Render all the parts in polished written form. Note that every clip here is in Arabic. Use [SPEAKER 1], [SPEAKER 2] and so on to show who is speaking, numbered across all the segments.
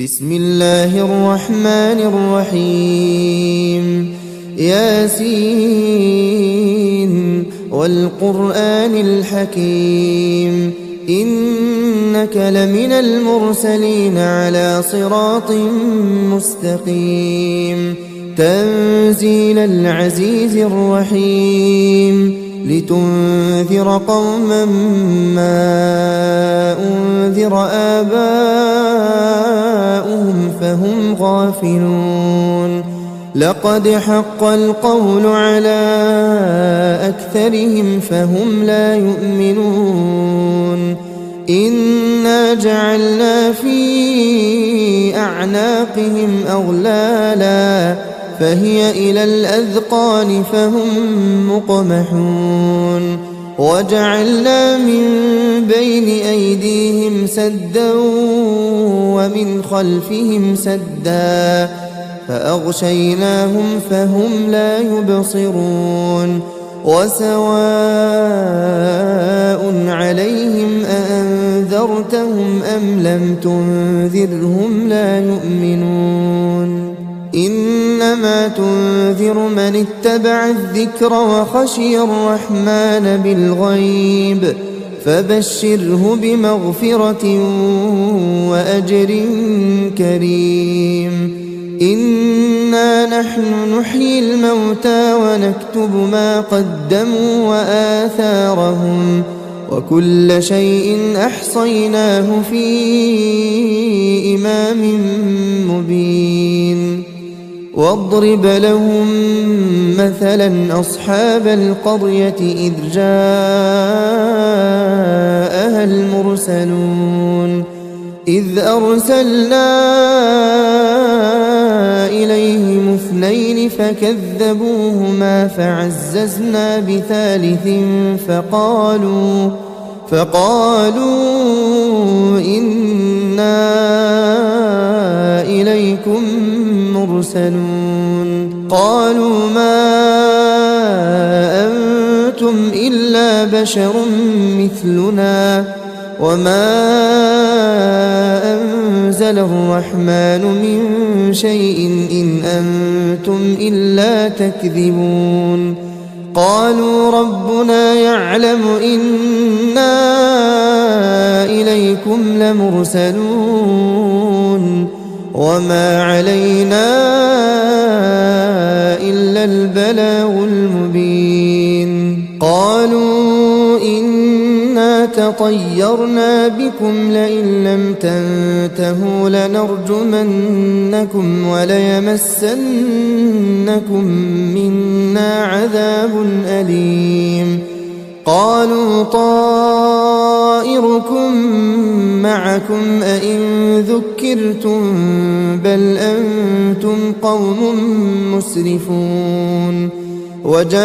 [SPEAKER 1] بسم الله الرحمن الرحيم ياسين والقرآن الحكيم إنك لمن المرسلين على صراط مستقيم تنزيل العزيز الرحيم لتنذر قوما ما أنذر آباؤهم فهم غافلون لقد حق القول على أكثرهم فهم لا يؤمنون إنا جعلنا في أعناقهم أغلالا فهي إلى الأذقان فهم مقمحون وجعلنا من بين أيديهم سدا ومن خلفهم سدا فأغشيناهم فهم لا يبصرون وسواء عليهم أأنذرتهم أم لم تنذرهم لا يؤمنون إنما تنذر من اتبع الذكر وخشي الرحمن بالغيب فبشره بمغفرة وأجر كريم إنا نحن نحيي الموتى ونكتب ما قدموا وآثارهم وكل شيء أحصيناه في إمام مبين واضرب لهم مثلا أصحاب القرية إذ جاءها المرسلون إذ أرسلنا إليهم اثنين فكذبوهما فعززنا بثالث فقالوا إنا إليكم مرسلون قالوا ما أنتم إلا بشر مثلنا وما أنزل الرحمن من شيء إن أنتم إلا تكذبون قالوا ربنا يعلم إنا إليكم لمرسلون وما علينا إلا البلاغ المبين قالوا إنا تطيرنا بكم لئن لم تنتهوا لنرجمنكم وليمسنكم منا عذاب أليم قالوا طائركم معكم أئن ذكرتم بل أنتم قوم مسرفون وجاء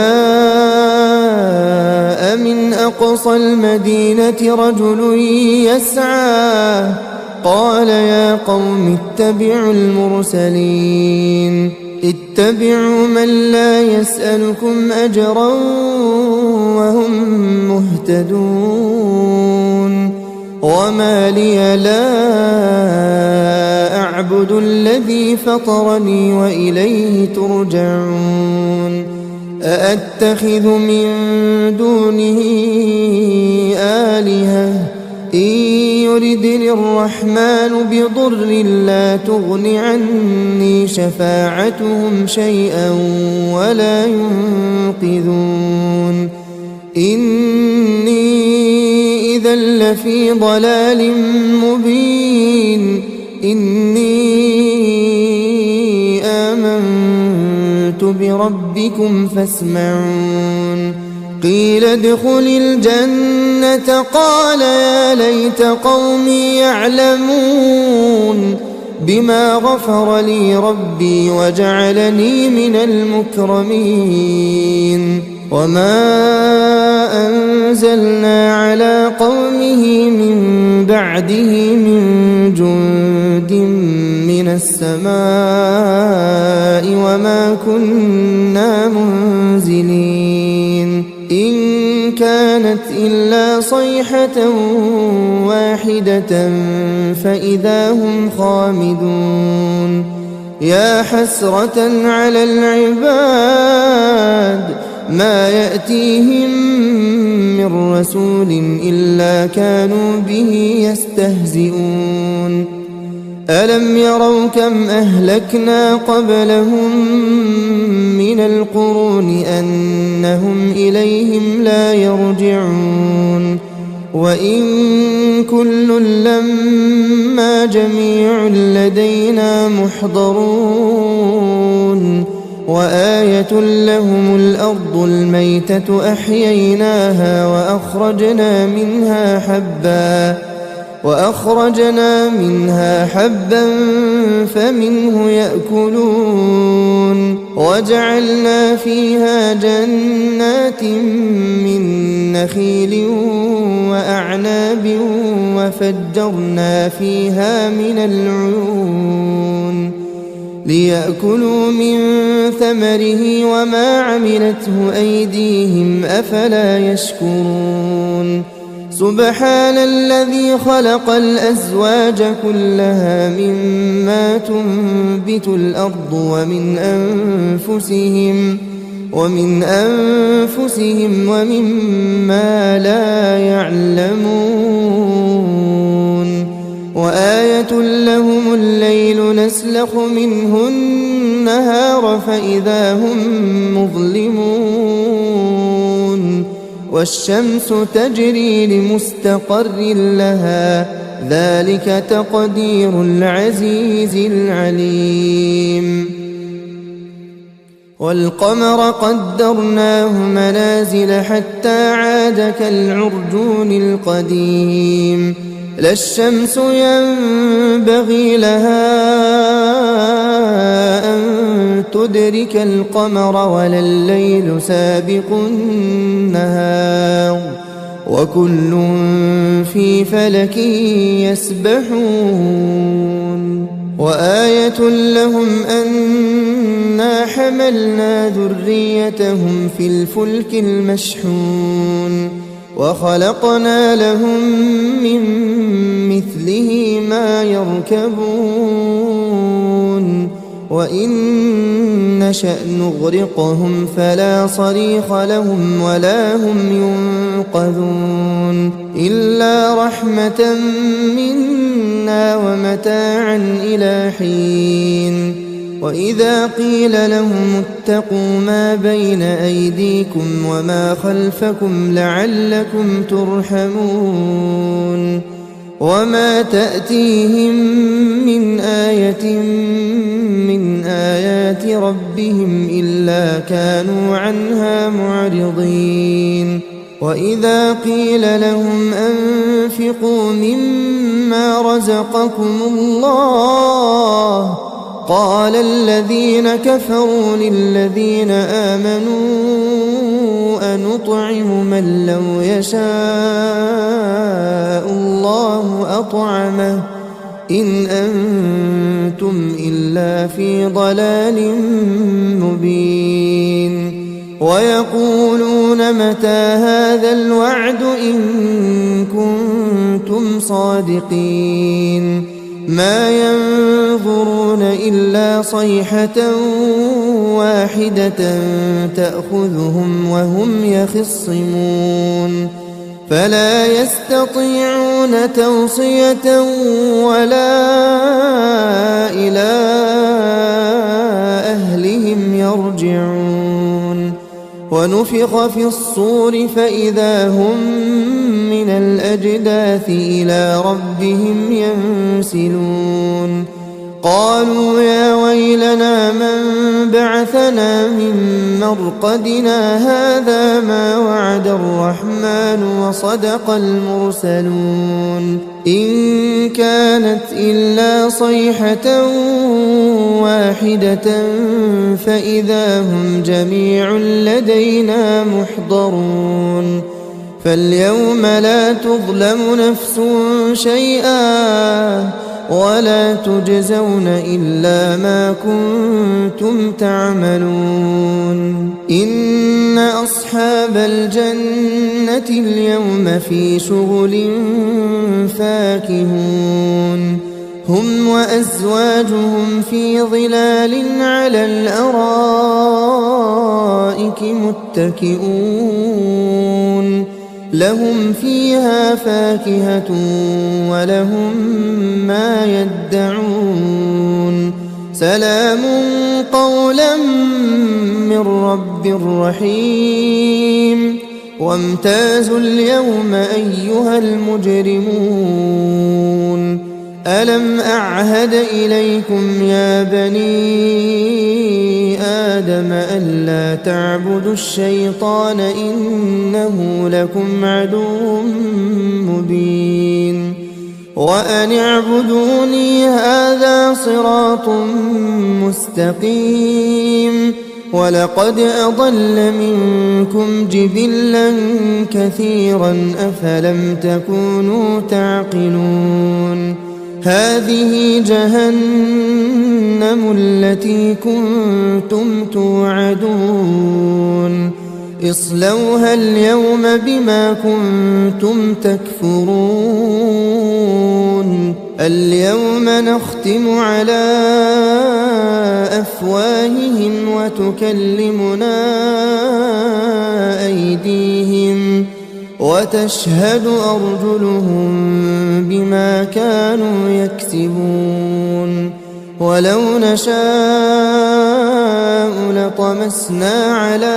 [SPEAKER 1] من أقصى المدينة رجل يسعى قال يا قوم اتبعوا المرسلين اتبعوا من لا يسألكم أجرا وهم مهتدون وما لي لا أعبد الذي فطرني وإليه ترجعون أأتخذ من دونه آلهة إن يردني الرحمن بضر لا تغن عني شفاعتهم شيئا ولا ينقذون إني إذا لفي ضلال مبين إني آمنت بربكم فاسمعون قيل ادخل الجنة قال يا ليت قومي يعلمون بما غفر لي ربي وجعلني من المكرمين وما أنزلنا على قومه من بعده من جند من السماء وما كنا منزلين إن كان كانت إلا صيحة واحدة فإذا هم خامدون يا حسرة على العباد ما يأتيهم من رسول إلا كانوا به يستهزئون ألم يروا كم أهلكنا قبلهم من القرون أنهم إليهم لا يرجعون وإن كل لما جميع لدينا محضرون وآية لهم الأرض الميتة أحييناها وأخرجنا منها حبا فمنه يأكلون وجعلنا فيها جنات من نخيل وأعناب وفجرنا فيها من العيون ليأكلوا من ثمره وما عملته أيديهم أفلا يشكرون سبحان الذي خلق الأزواج كلها مما تنبت الأرض ومن أنفسهم ومما لا يعلمون وآية لهم الليل نسلخ منه النهار فإذا هم مظلمون والشمس تجري لمستقر لها ذلك تقدير العزيز العليم والقمر قدرناه منازل حتى عاد كالعرجون القديم لا الشمس ينبغي لها أن تدرك القمر ولا الليل سابق النهار وكل في فلك يسبحون وآية لهم أنا حملنا ذريتهم في الفلك المشحون وخلقنا لهم من مثله ما يركبون وإن نشأ نغرقهم فلا صريخ لهم ولا هم ينقذون إلا رحمة منا ومتاعا إلى حين وإذا قيل لهم اتقوا ما بين أيديكم وما خلفكم لعلكم ترحمون وما تأتيهم من آية من آيات ربهم إلا كانوا عنها معرضين وإذا قيل لهم أنفقوا مما رزقكم الله قال الذين كفروا للذين آمنوا أنطعم من لو يشاء الله أطعمه إن أنتم إلا في ضلال مبين ويقولون متى هذا الوعد إن كنتم صادقين ما ينظرون إلا صيحة واحدة تأخذهم وهم يخصمون فلا يستطيعون توصية ولا إلى أهلهم يرجعون ونفخ في الصور فإذا هم من الأجداث إلى ربهم ينسلون قالوا يا ويلنا من بعثنا من مرقدنا هذا ما وعد الرحمن وصدق المرسلون إن كانت إلا صيحة واحدة فإذا هم جميع لدينا محضرون فاليوم لا تظلم نفس شيئا ولا تجزون إلا ما كنتم تعملون إن أصحاب الجنة اليوم في شغل فاكهون هم وأزواجهم في ظلال على الأرائك متكئون لهم فيها فاكهة ولهم ما يدعون سلام قولا من رب رحيم وامتازوا اليوم أيها المجرمون ألم أعهد إليكم يا بني آدم ألا تعبدوا الشيطان إنه لكم عدو مبين وأن اعبدوني هذا صراط مستقيم ولقد أضل منكم جبلا كثيرا أفلم تكونوا تعقلون هذه جهنم التي كنتم توعدون اصلوها اليوم بما كنتم تكفرون اليوم نختم على أفواههم وتكلمنا أيديهم وتشهد أرجلهم بما كانوا يكسبون ولو نشاء لطمسنا على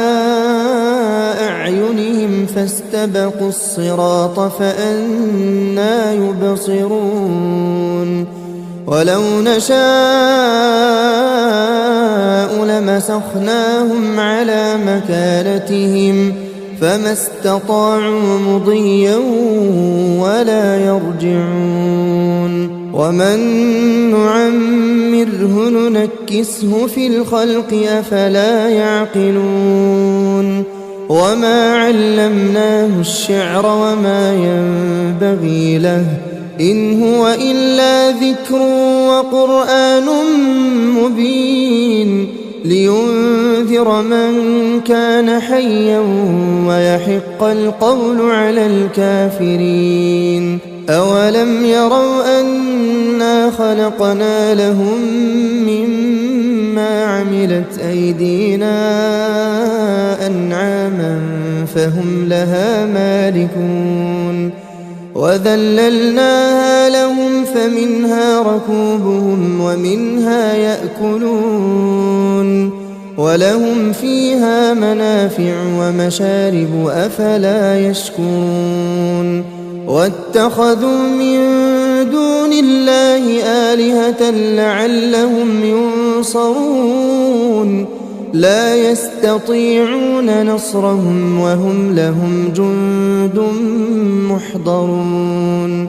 [SPEAKER 1] أعينهم فاستبقوا الصراط فأنى يبصرون ولو نشاء لمسخناهم على مكانتهم فما استطاعوا مضيا ولا يرجعون ومن نعمره ننكسه في الخلق أفلا يعقلون وما علمناه الشعر وما ينبغي له إن هو إلا ذكر وقرآن مبين لينذر من كان حيا ويحق القول على الكافرين أولم يروا أنا خلقنا لهم مما عملت أيدينا أنعاما فهم لها مالكون وذللناها لهم فمنها ركوبهم ومنها يأكلون ولهم فيها منافع ومشارب أفلا يشكرون واتخذوا من دون الله آلهة لعلهم ينصرون لا يستطيعون نصرهم وهم لهم جند محضرون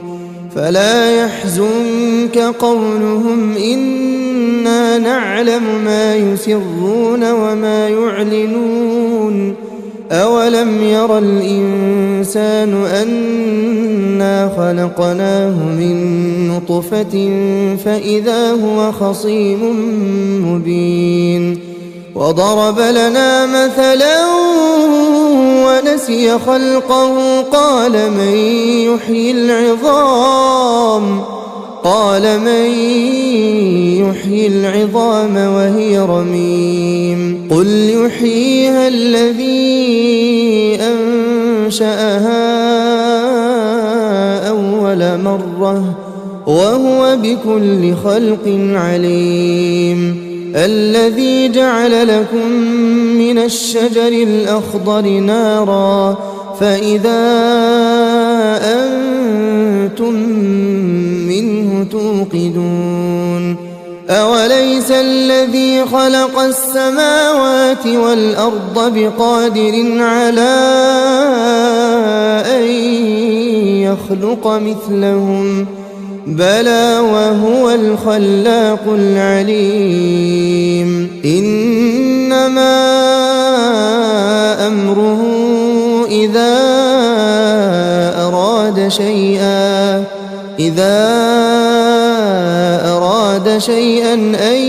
[SPEAKER 1] فلا يحزنك قولهم إنا نعلم ما يسرون وما يعلنون أولم ير الإنسان أنا خلقناه من نطفة فإذا هو خصيم مبين وضرب لنا مثلا ونسي خلقه قال من يحيي العظام وهي رميم قل يحييها الذي أنشأها أول مرة وهو بكل خلق عليم الذي جعل لكم من الشجر الأخضر نارا فإذا أنتم منه توقدون أوليس الذي خلق السماوات والأرض بقادر على أن يخلق مثلهم بلى وهو الخلاق العليم إنما أمره إذا أراد شيئا أن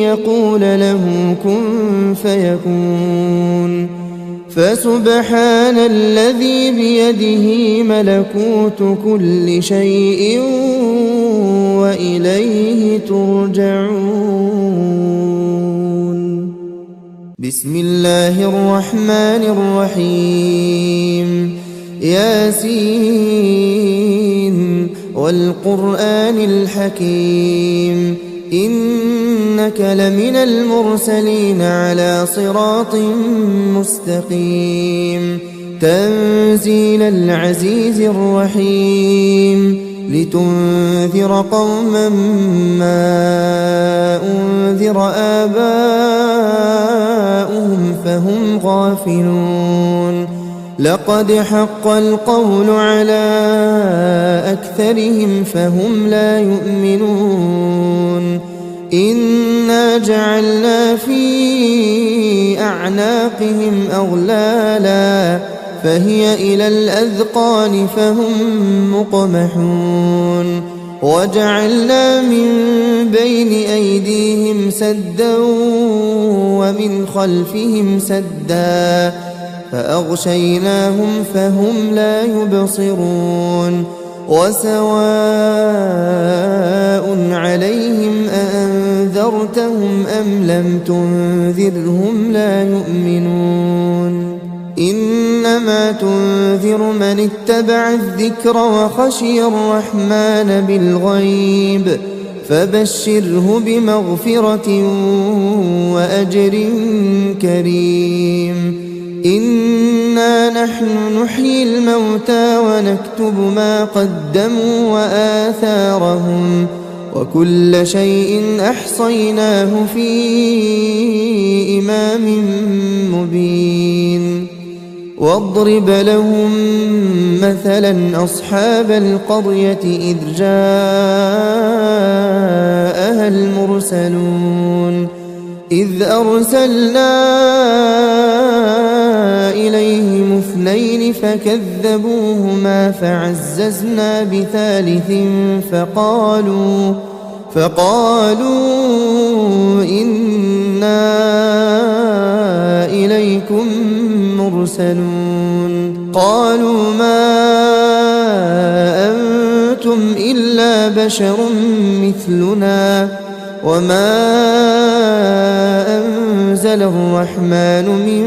[SPEAKER 1] يقول له كن فيكون. فسبحان الذي بيده ملكوت كل شيء وإليه ترجعون. بسم الله الرحمن الرحيم. ياسين والقرآن الحكيم إنك لمن المرسلين على صراط مستقيم. تنزيل العزيز الرحيم لتنذر قوما ما أنذر آباؤهم فهم غافلون. لقد حق القول على أكثرهم فهم لا يؤمنون. إنا جعلنا في أعناقهم أغلالا فهي إلى الأذقان فهم مقمحون. وجعلنا من بين أيديهم سدا ومن خلفهم سدا فأغشيناهم فهم لا يبصرون. وسواء عليهم أأنذرتهم أم لم تنذرهم لا يؤمنون. إنما تنذر من اتبع الذكر وخشي الرحمن بالغيب فبشره بمغفرة وأجر كريم. إنا نحن نحيي الموتى ونكتب ما قدموا وآثارهم وكل شيء أحصيناه في إمام مبين. واضرب لهم مثلا أصحاب القرية إذ جاءها المرسلون إذ أرسلنا إليهم اثنين فكذبوهما فعززنا بثالث فقالوا إنا إليكم مرسلون. قالوا ما أنتم إلا بشر مثلنا وما أنزل الرحمن من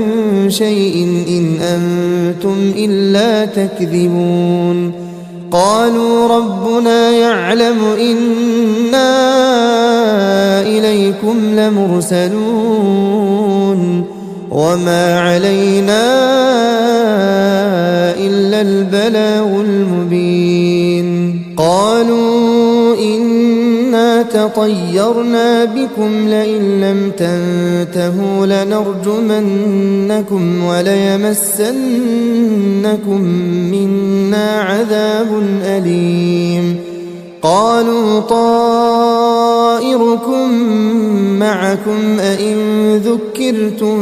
[SPEAKER 1] شيء إن أنتم إلا تكذبون. قالوا ربنا يعلم إنا إليكم لمرسلون وما علينا إلا البلاغ المبين. قالوا إنا تطيرنا بكم لئن لم تنتهوا لنرجمنكم وليمسنكم منا عذاب أليم. قالوا طائركم معكم أئن ذكرتم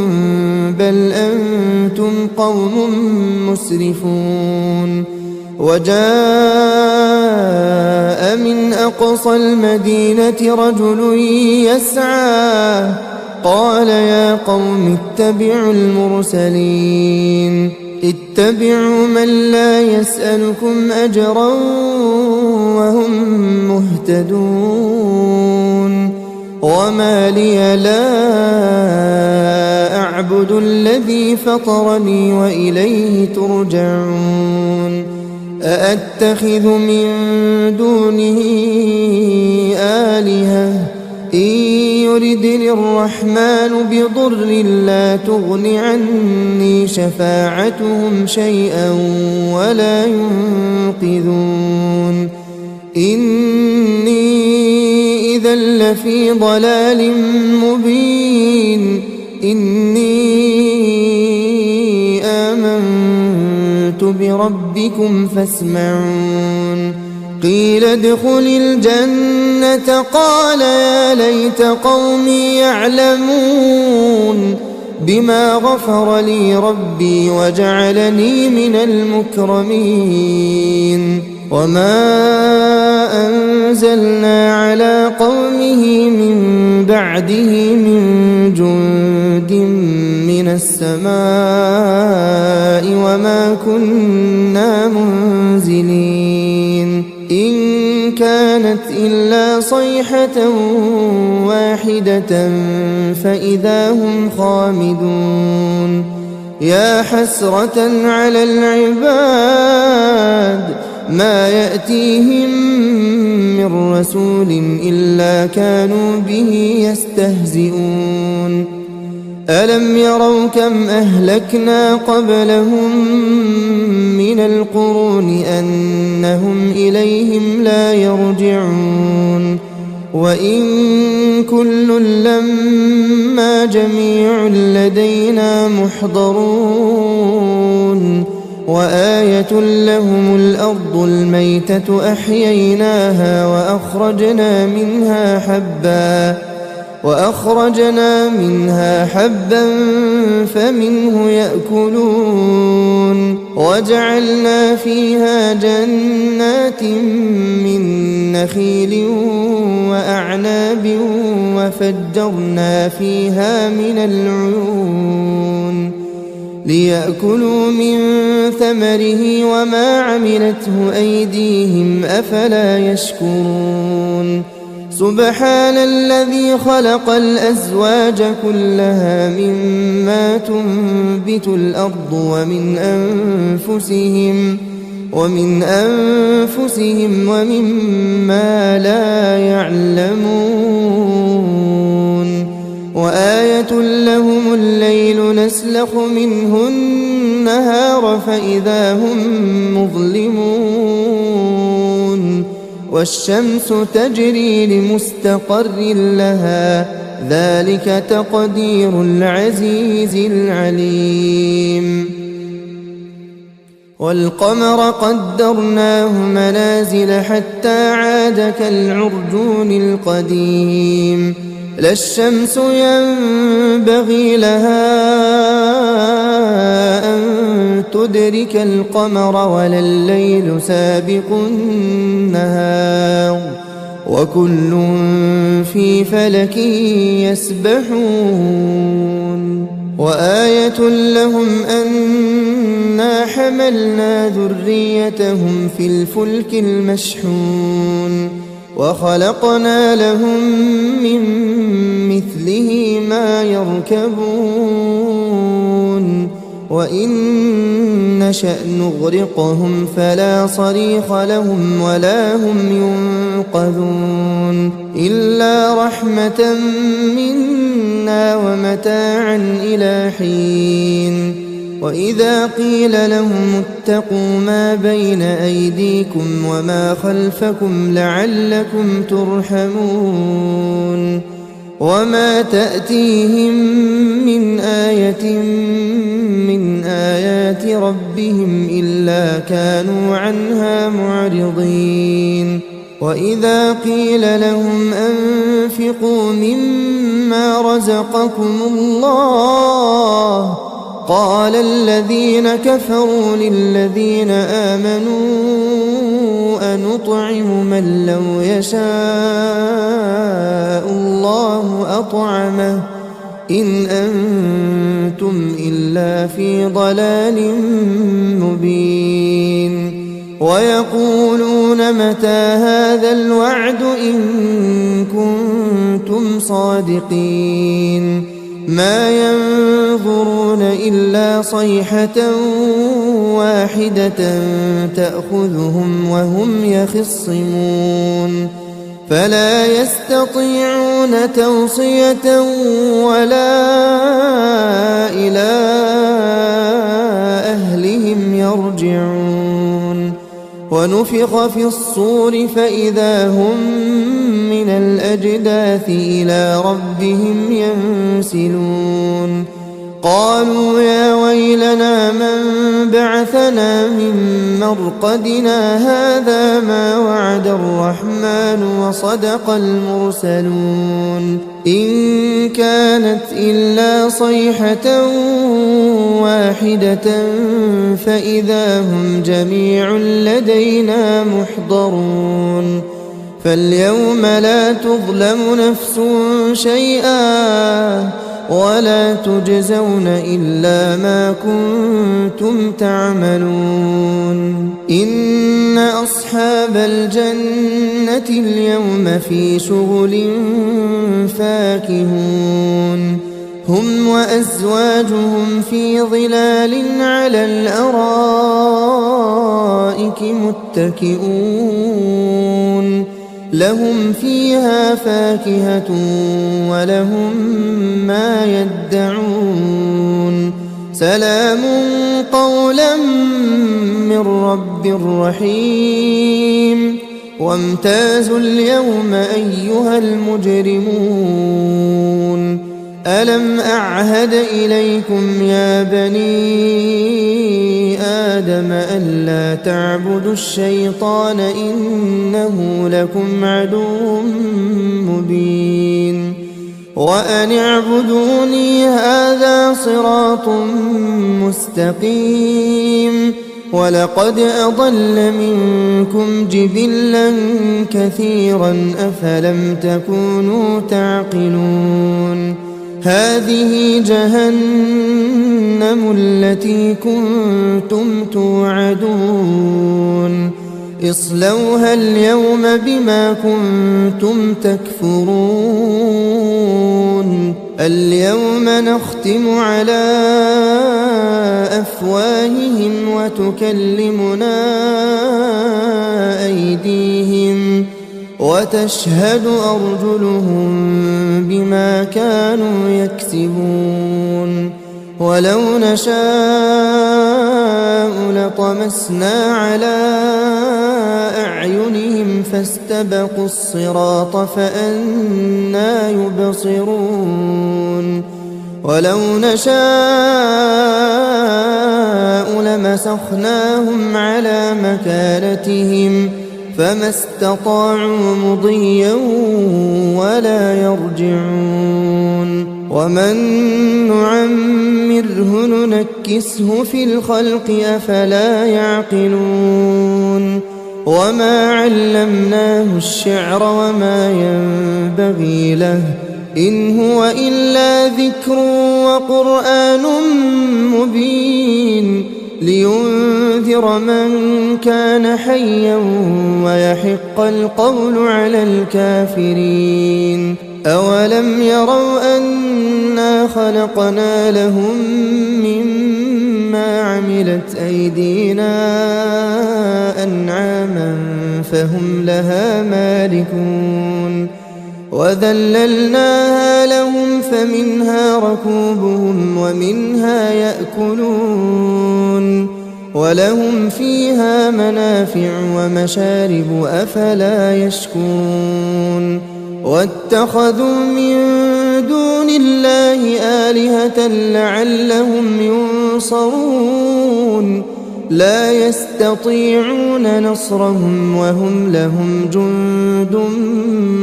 [SPEAKER 1] بل أنتم قوم مسرفون. وجاء من أقصى المدينة رجل يسعى قال يا قوم اتبعوا المرسلين اتبعوا من لا يسألكم أجرا وهم مهتدون. وما لي لا أعبد الذي فطرني وإليه ترجعون. أأتخذ من دونه آلهة إن يردني الرحمن بضر لا تغن عني شفاعتهم شيئا ولا ينقذون. إني إذا لفي ضلال مبين. إني آمنت بربكم فاسمعون. قيل ادخل الجنة قال يا ليت قومي يعلمون بما غفر لي ربي وجعلني من المكرمين. وما أنزلنا على قومه من بعده من جند من السماء وما كنا منزلين إن كانت إلا صيحة واحدة فإذا هم خامدون يا حسرة على العباد ما يأتيهم من رسول إلا كانوا به يستهزئون ألم يروا كم أهلكنا قبلهم من القرون أنهم إليهم لا يرجعون وإن كل لما جميع لدينا محضرون وآية لهم الأرض الميتة أحييناها وأخرجنا منها حبا فمنه يأكلون وجعلنا فيها جنات من نخيل وأعناب وفجرنا فيها من العيون ليأكلوا من ثمره وما عملته أيديهم أفلا يشكرون سبحان الذي خلق الأزواج كلها مما تنبت الأرض ومن أنفسهم ومما لا يعلمون وآية لهم الليل نسلخ منه النهار فإذا هم مظلمون والشمس تجري لمستقر لها ذلك تقدير العزيز العليم والقمر قدرناه منازل حتى عاد كالعرجون القديم لا الشمس ينبغي لها أن تدرك القمر ولا الليل سابق النهار وكل في فلك يسبحون وآية لهم أنا حملنا ذريتهم في الفلك المشحون وخلقنا لهم من مثله ما يركبون وإن نشأ نغرقهم فلا صريخ لهم ولا هم ينقذون إلا رحمة منا ومتاعا إلى حين وإذا قيل لهم اتقوا ما بين أيديكم وما خلفكم لعلكم ترحمون وما تأتيهم من آية من آيات ربهم إلا كانوا عنها معرضين وإذا قيل لهم أنفقوا مما رزقكم الله قال الذين كفروا للذين آمنوا أنطعم من لو يشاء الله أطعمه إن أنتم إلا في ضلال مبين ويقولون متى هذا الوعد إن كنتم صادقين ما ينظرون إلا صيحة واحدة تأخذهم وهم يخصمون فلا يستطيعون توصية ولا إلى أهلهم يرجعون ونفخ في الصور فإذا هم من الأجداث إلى ربهم ينسلون قالوا يا ويلنا من بعثنا من مرقدنا هذا ما وعد الرحمن وصدق المرسلون إن كانت إلا صيحة واحدة فإذا هم جميع لدينا محضرون فاليوم لا تظلم نفس شيئا ولا تجزون إلا ما كنتم تعملون إن أصحاب الجنة اليوم في شغل فاكهون هم وأزواجهم في ظلال على الأرائك متكئون لهم فيها فاكهة ولهم ما يدعون سلام قولا من رب رحيم وامتازوا اليوم أيها المجرمون ألم أعهد إليكم يا بني آدم ألا تعبدوا الشيطان إنه لكم عدو مبين وأن اعبدوني هذا صراط مستقيم ولقد أضل منكم جبلا كثيرا أفلم تكونوا تعقلون هذه جهنم التي كنتم توعدون اصلوها اليوم بما كنتم تكفرون اليوم نختم على أفواههم وتكلمنا أيديهم وتشهد أرجلهم بما كانوا يكسبون ولو نشاء لطمسنا على أعينهم فاستبقوا الصراط فأنى يبصرون ولو نشاء لمسخناهم على مكانتهم فما استطاعوا مضيا ولا يرجعون ومن نعمره ننكسه في الخلق أفلا يعقلون وما علمناه الشعر وما ينبغي له إن هو إلا ذكر وقرآن مبين لينذر من كان حيا ويحق القول على الكافرين أولم يروا أنا خلقنا لهم مما عملت أيدينا أنعاما فهم لها مالكون وذللناها لهم فمنها ركوبهم ومنها يأكلون ولهم فيها منافع ومشارب أفلا يشكرون واتخذوا من دون الله آلهة لعلهم ينصرون لا يستطيعون نصرهم وهم لهم جند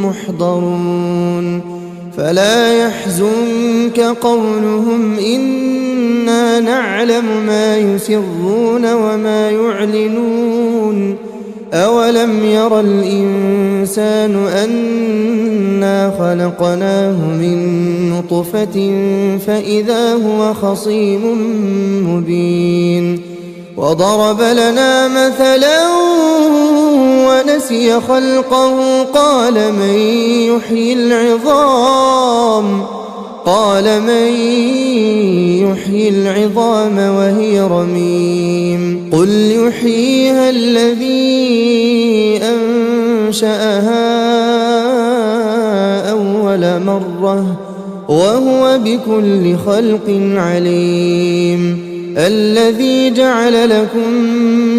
[SPEAKER 1] محضرون فلا يحزنك قولهم إنا نعلم ما يسرون وما يعلنون أولم ير الإنسان أنا خلقناه من نطفة فإذا هو خصيم مبين وضرب لنا مثلا ونسي خلقه قال من يحيي العظام وهي رميم قل يحييها الذي أنشأها أول مرة وهو بكل خلق عليم الذي جعل لكم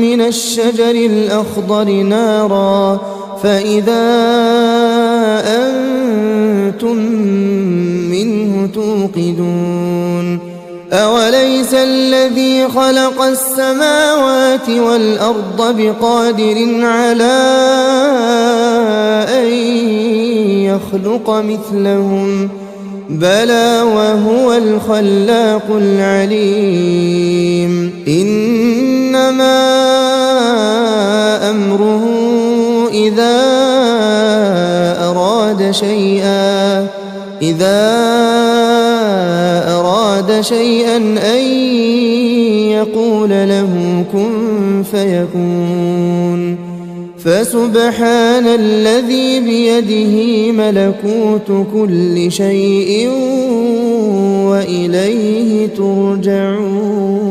[SPEAKER 1] من الشجر الأخضر نارا فإذا أنتم منه توقدون أوليس الذي خلق السماوات والأرض بقادر على أن يخلق مثلهم بلى وهو الخلاق العليم إنما أمره إذا أراد شيئا أن يقول له كن فيكون. فسبحان الذي بيده ملكوت كل شيء وإليه ترجعون.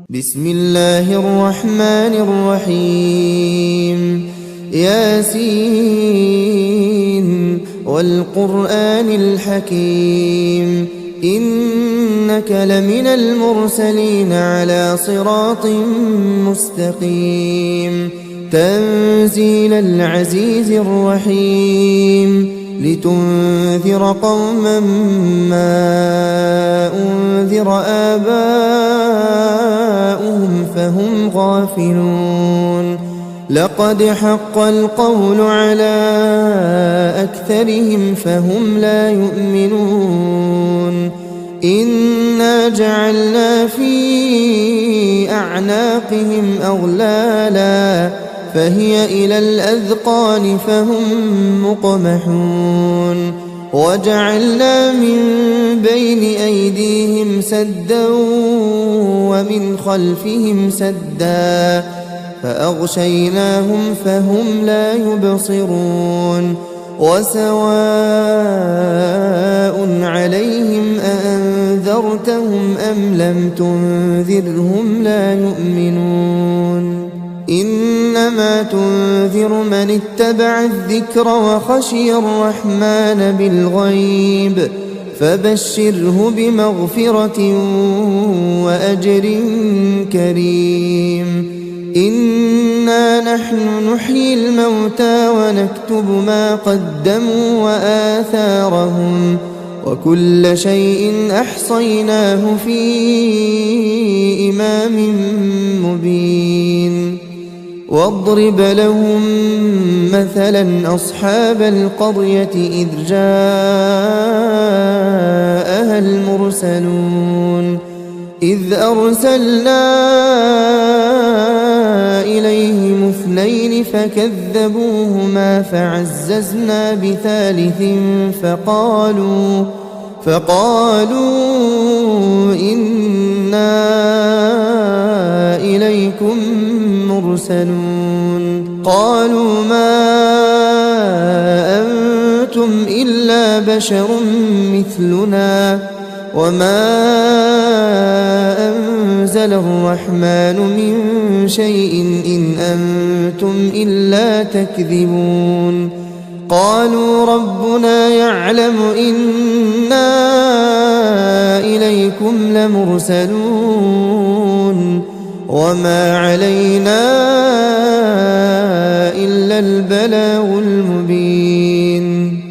[SPEAKER 1] بسم الله الرحمن الرحيم. ياسين والقرآن الحكيم إنك لمن المرسلين على صراط مستقيم. تنزيل العزيز الرحيم لتنذر قوما ما أنذر آباؤهم فهم غافلون. لقد حق القول على أكثرهم فهم لا يؤمنون. إنا جعلنا في أعناقهم أغلالا فهي إلى الأذقان فهم مقمحون. وجعلنا من بين أيديهم سدا ومن خلفهم سدا فأغشيناهم فهم لا يبصرون. وسواء عليهم أأنذرتهم أم لم تنذرهم لا يؤمنون. إنما تنذر من اتبع الذكر وخشي الرحمن بالغيب فبشره بمغفرة وأجر كريم. إنا نحن نحيي الموتى ونكتب ما قدموا وآثارهم وكل شيء أحصيناه في إمام مبين. واضرب لهم مثلا أصحاب القرية إذ جاءها المرسلون إذ أرسلنا إليهم اثنين فكذبوهما فعززنا بثالث فقالوا إنا إليكم مرسلون. قالوا ما أنتم إلا بشر مثلنا وما أنزل الرحمن من شيء إن أنتم إلا تكذبون. قالوا ربنا يعلم إنا إليكم لمرسلون وما علينا إلا البلاغ المبين.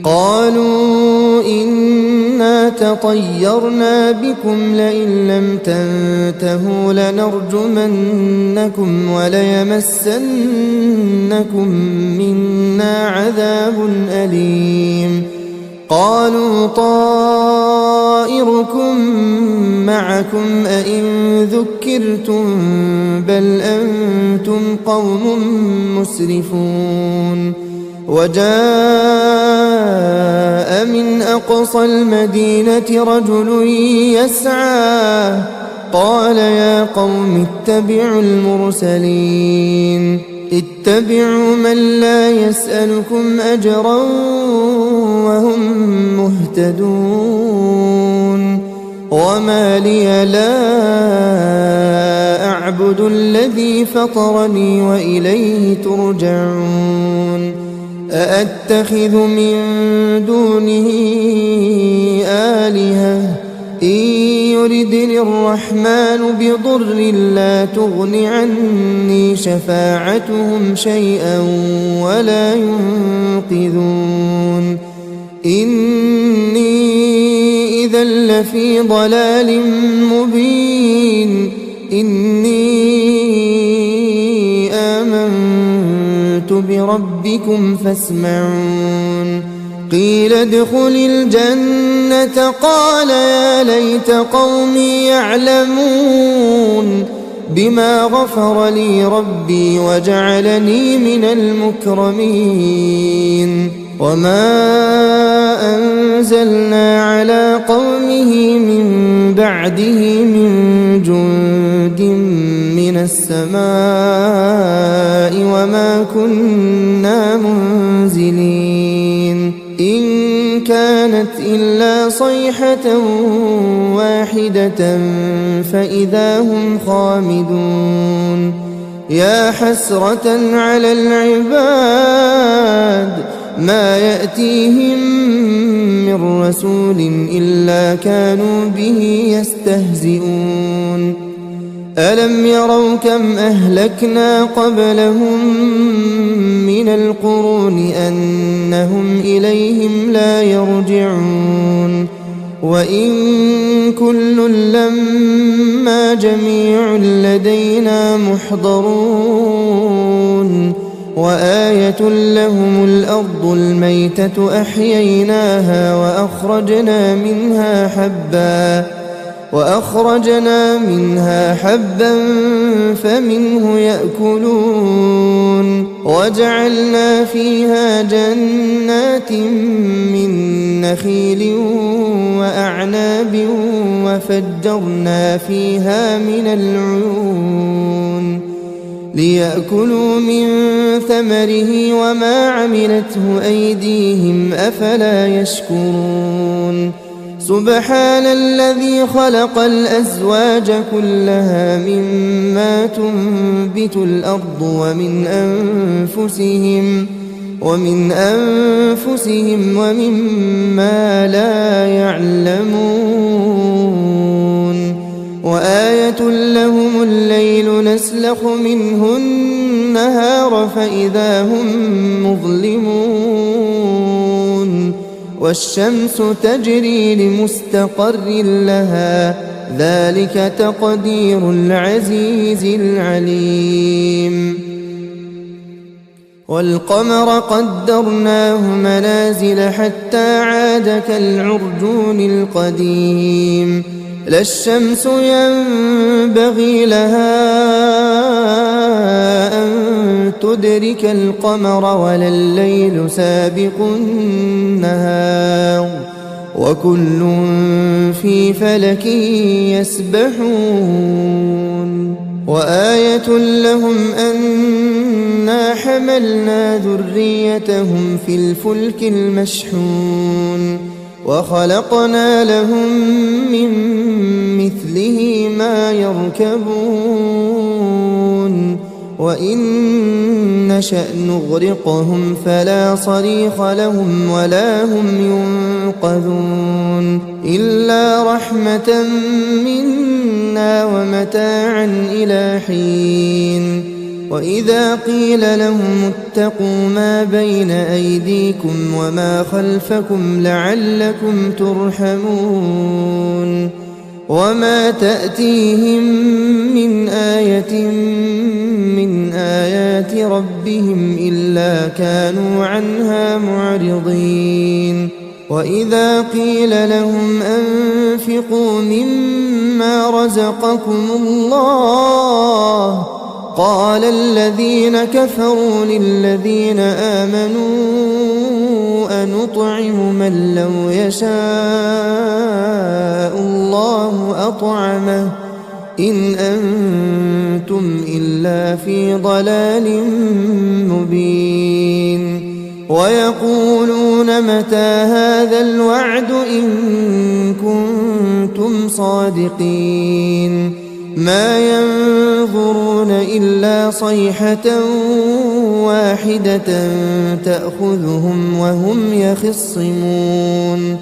[SPEAKER 1] قالوا إنا تطيرنا بكم لئن لم تنتهوا لنرجمنكم وليمسنكم منا عذاب أليم. قالوا طائركم معكم أئن ذكرتم بل أنتم قوم مسرفون. وجاء من أقصى المدينة رجل يسعى قال يا قوم اتبعوا المرسلين اتبعوا من لا يسألكم أجرا وهم مهتدون. وما لي لا أعبد الذي فطرني وإليه ترجعون. أأتخذ من دونه آلهة إن يردني الرحمن بضر لا تغن عني شفاعتهم شيئا ولا ينقذون. إني إذا لفي ضلال مبين. إني آمنت بربكم فاسمعون. قيل ادخل الجنة قال يا ليت قومي يعلمون. بما غفر لي ربي وجعلني من المكرمين وما أنزلنا على قومه من بعده من جند من السماء وما كنا منزلين إن كانت إلا صيحة واحدة فإذا هم خامدون يا حسرة على العباد ما يأتيهم من رسول إلا كانوا به يستهزئون ألم يروا كم أهلكنا قبلهم من القرون أنهم إليهم لا يرجعون وإن كل لما جميع لدينا محضرون وآية لهم الأرض الميتة أحييناها وأخرجنا منها حبا فمنه يأكلون وجعلنا فيها جنات من نخيل وأعناب وفجرنا فيها من العيون ليأكلوا من ثمره وما عملته أيديهم أفلا يشكرون سبحان الذي خلق الأزواج كلها مما تنبت الأرض ومن أنفسهم ومما لا يعلمون وآية لهم الليل نسلخ منه النهار فإذا هم مظلمون والشمس تجري لمستقر لها ذلك تقدير العزيز العليم والقمر قدرناه منازل حتى عاد كالعرجون القديم لا الشمس ينبغي لها أن تدرك القمر ولا الليل سابق النهار وكل في فلك يسبحون وآية لهم أنا حملنا ذريتهم في الفلك المشحون وخلقنا لهم من مثله ما يركبون وإن نشأ نغرقهم فلا صريخ لهم ولا هم ينقذون إلا رحمة منا ومتاعا إلى حين وإذا قيل لهم اتقوا ما بين أيديكم وما خلفكم لعلكم ترحمون وما تأتيهم من آية من آيات ربهم إلا كانوا عنها معرضين وإذا قيل لهم أنفقوا مما رزقكم الله قال الذين كفروا للذين آمنوا أنطعم من لو يشاء الله أطعمه إن أنتم إلا في ضلال مبين ويقولون متى هذا الوعد إن كنتم صادقين ما ينظرون إلا صيحة واحدة تأخذهم وهم يخصمون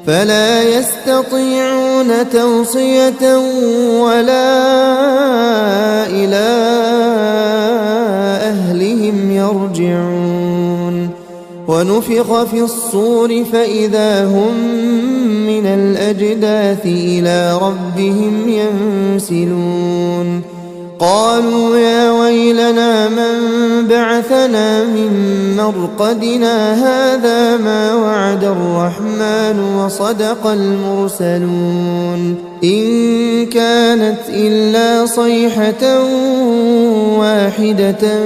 [SPEAKER 1] فلا يستطيعون توصية ولا إلى أهلهم يرجعون ونفخ في الصور فإذا هم من الأجداث إلى ربهم ينسلون قالوا يا ويلنا من بعثنا من مرقدنا هذا ما وعد الرحمن وصدق المرسلون إن كانت إلا صيحة واحدة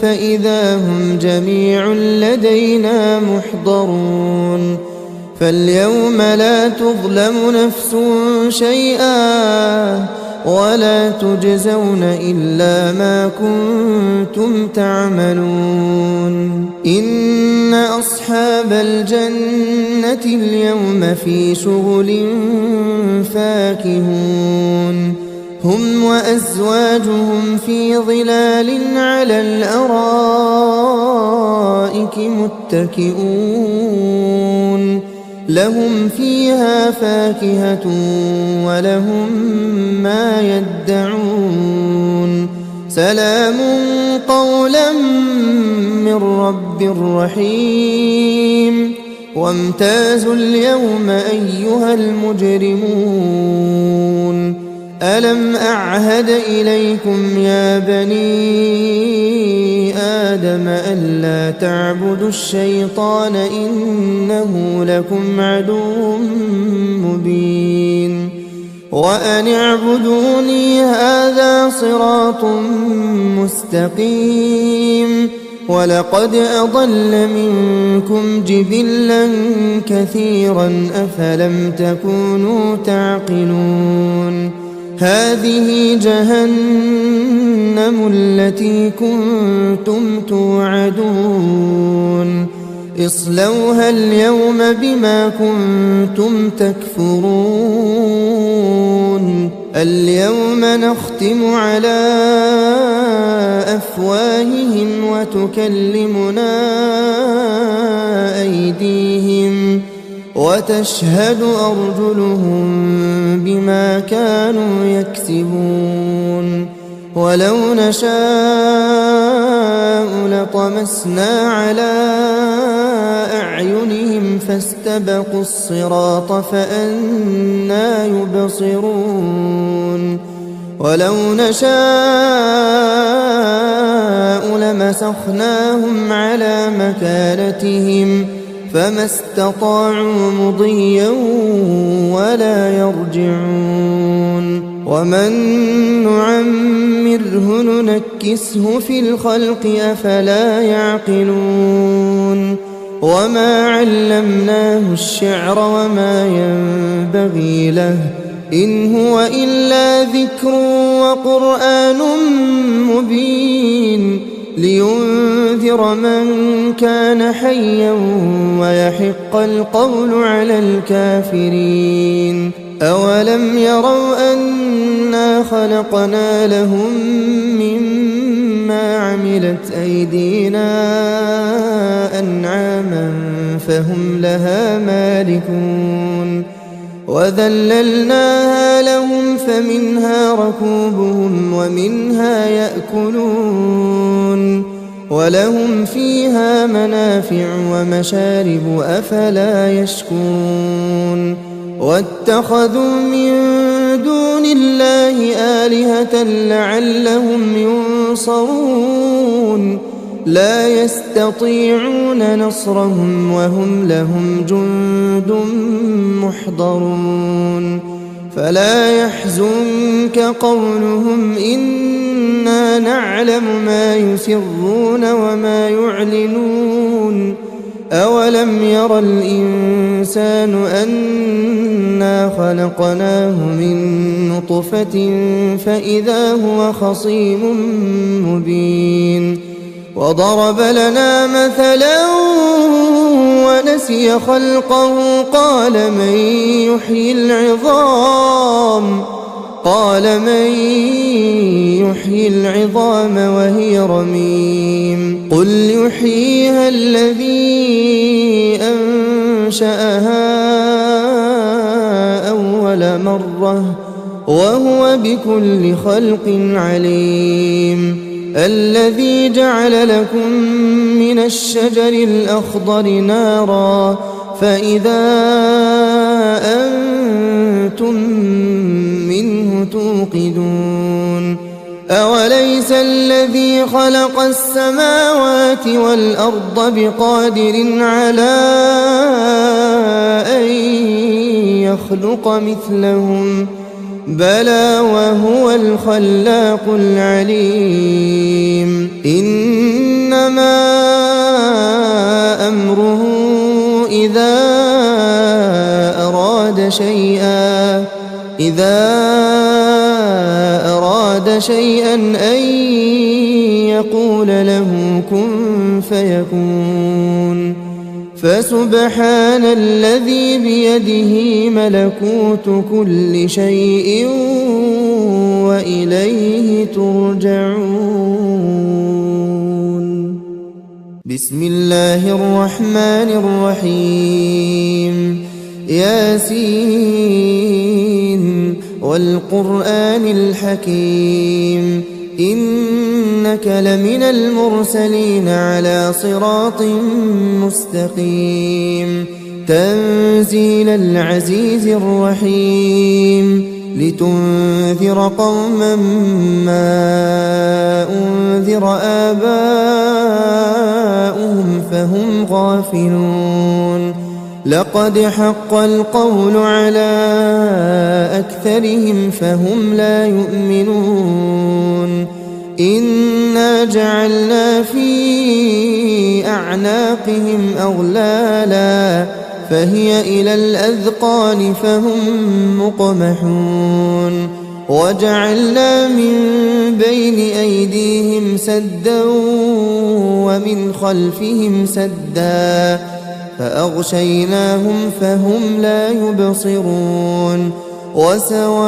[SPEAKER 1] فإذا هم جميع لدينا محضرون فاليوم لا تظلم نفس شيئا ولا تجزون إلا ما كنتم تعملون إن أصحاب الجنة اليوم في شغل فاكهون هم وأزواجهم في ظلال على الأرائك متكئون لهم فيها فاكهة ولهم ما يدعون سلام قولا من رب رحيم وامتازوا اليوم أيها المجرمون ألم أعهد إليكم يا بني آدم ألا تعبدوا الشيطان إنه لكم عدو مبين وأن اعبدوني هذا صراط مستقيم ولقد أضل منكم جبلا كثيرا أفلم تكونوا تعقلون هذه جهنم التي كنتم توعدون اصلوها اليوم بما كنتم تكفرون اليوم نختم على أفواههم وتكلمنا أيديهم وتشهد أرجلهم بما كانوا يكسبون ولو نشاء لطمسنا على أعينهم فاستبقوا الصراط فأنى يبصرون ولو نشاء لمسخناهم على مكانتهم فما استطاعوا مضيا ولا يرجعون ومن نعمره ننكسه في الخلق أفلا يعقلون وما علمناه الشعر وما ينبغي له إن هو إلا ذكر وقرآن مبين لينذر من كان حيا ويحق القول على الكافرين أولم يروا أنا خلقنا لهم مما عملت أيدينا أنعاما فهم لها مالكون وذللناها لهم فمنها ركوبهم ومنها يأكلون ولهم فيها منافع ومشارب أفلا يشكرون واتخذوا من دون الله آلهة لعلهم ينصرون لا يستطيعون نصرهم وهم لهم جند محضرون فلا يحزنك قولهم إنا نعلم ما يسرون وما يعلنون أولم ير الإنسان أنا خلقناه من نطفة فإذا هو خصيم مبين وضرب لنا مثلا ونسي خلقه قال من يحيي العظام وهي رميم قل يحييها الذي أنشأها أول مرة وهو بكل خلق عليم الذي جعل لكم من الشجر الأخضر نارا فإذا أنتم منه توقدون أوليس الذي خلق السماوات والأرض بقادر على أن يخلق مثلهم بلى وهو الخلاق العليم إنما أمره إذا أراد شيئا أن يقول له كن فيكون فسبحان الذي بيده ملكوت كل شيء وإليه ترجعون. بسم الله الرحمن الرحيم ياسين والقرآن الحكيم إنك لمن المرسلين على صراط مستقيم تنزيل العزيز الرحيم لتنذر قوما ما أنذر آباؤهم فهم غافلون لقد حق القول على أكثرهم فهم لا يؤمنون إنا جعلنا في أعناقهم أغلالا فهي إلى الأذقان فهم مقمحون وجعلنا من بين أيديهم سدا ومن خلفهم سدا فأغشيناهم فهم لا يبصرون وسواء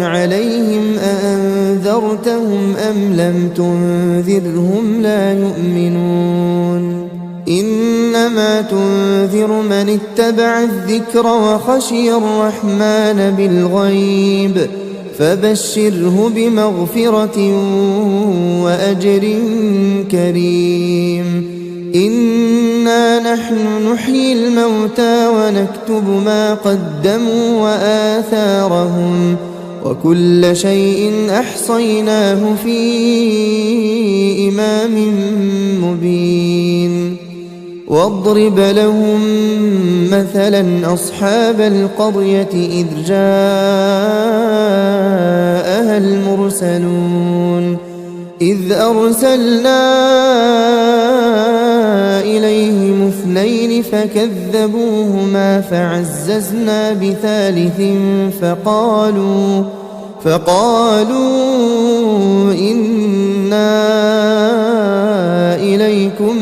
[SPEAKER 1] عليهم أأنذرتهم أم لم تنذرهم لا يؤمنون إنما تنذر من اتبع الذكر وخشي الرحمن بالغيب فبشره بمغفرة وأجر كريم إنا نحن نحيي الموتى ونكتب ما قدموا وآثارهم وكل شيء أحصيناه في إمام مبين واضرب لهم مثلا أصحاب القرية إذ جاءها المرسلون إذ أرسلنا إليهم اثنين فكذبوهما فعززنا بثالث فقالوا إنا إليكم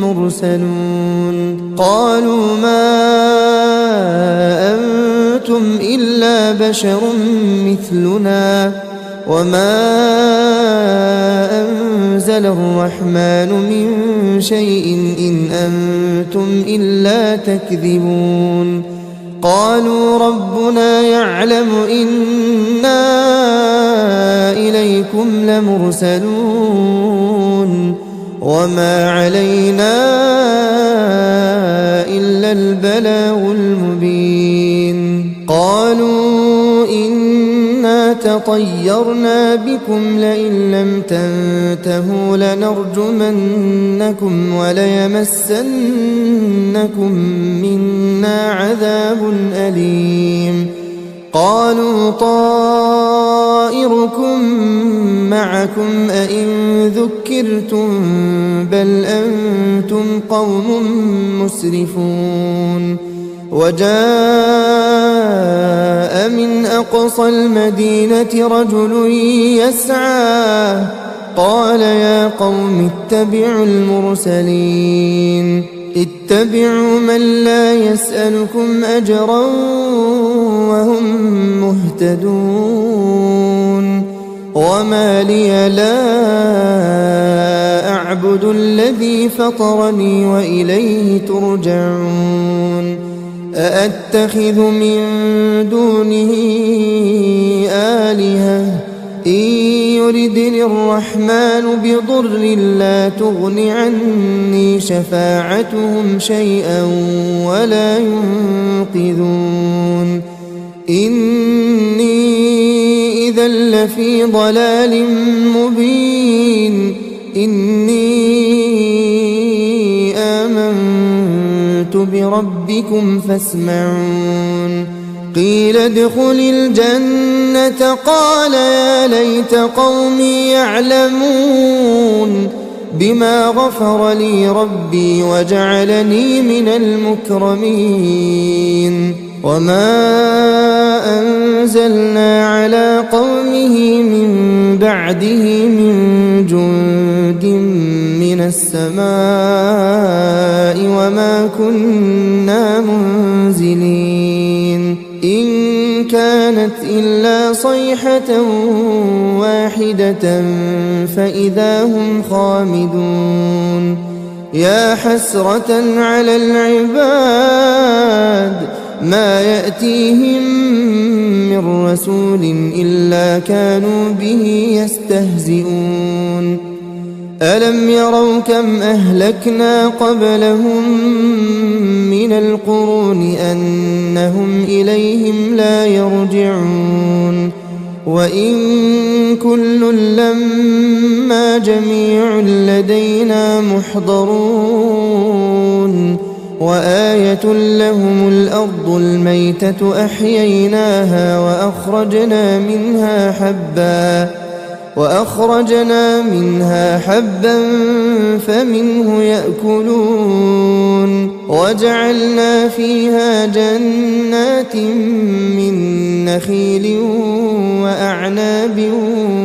[SPEAKER 1] مرسلون قالوا ما أنتم إلا بشر مثلنا وما أنزل الرحمن من شيء إن أنتم إلا تكذبون قالوا ربنا يعلم إنا إليكم لمرسلون وما علينا إلا البلاغ المبين قالوا إنا تطيرنا بكم لئن لم تنتهوا لنرجمنكم وليمسنكم منا عذاب أليم قالوا طائركم معكم أئن ذكرتم بل أنتم قوم مسرفون وجاء من أقصى المدينة رجل يسعى قال يا قوم اتبعوا المرسلين اتبعوا من لا يسألكم أجرا وهم مهتدون وما لي لا أعبد الذي فطرني وإليه ترجعون أأتخذ من دونه آلهة إن يردني الرحمن بضر لا تغن عني شفاعتهم شيئا ولا ينقذون إني إذا لفي ضلال مبين إني آمنت بربكم فاسمعون قيل ادخل الجنة قال يا ليت قومي يعلمون بما غفر لي ربي وجعلني من المكرمين وما أنزلنا على قومه من بعده من جند من السماء وما كنا منزلين إن كانت إلا صيحة واحدة فإذا هم خامدون يا حسرة على العباد ما يأتيهم من رسول إلا كانوا به يستهزئون ألم يروا كم أهلكنا قبلهم من القرون أنهم إليهم لا يرجعون وإن كل لما جميع لدينا محضرون وآية لهم الأرض الميتة أحييناها وأخرجنا منها حبا فمنه يأكلون وجعلنا فيها جنات من نخيل وأعناب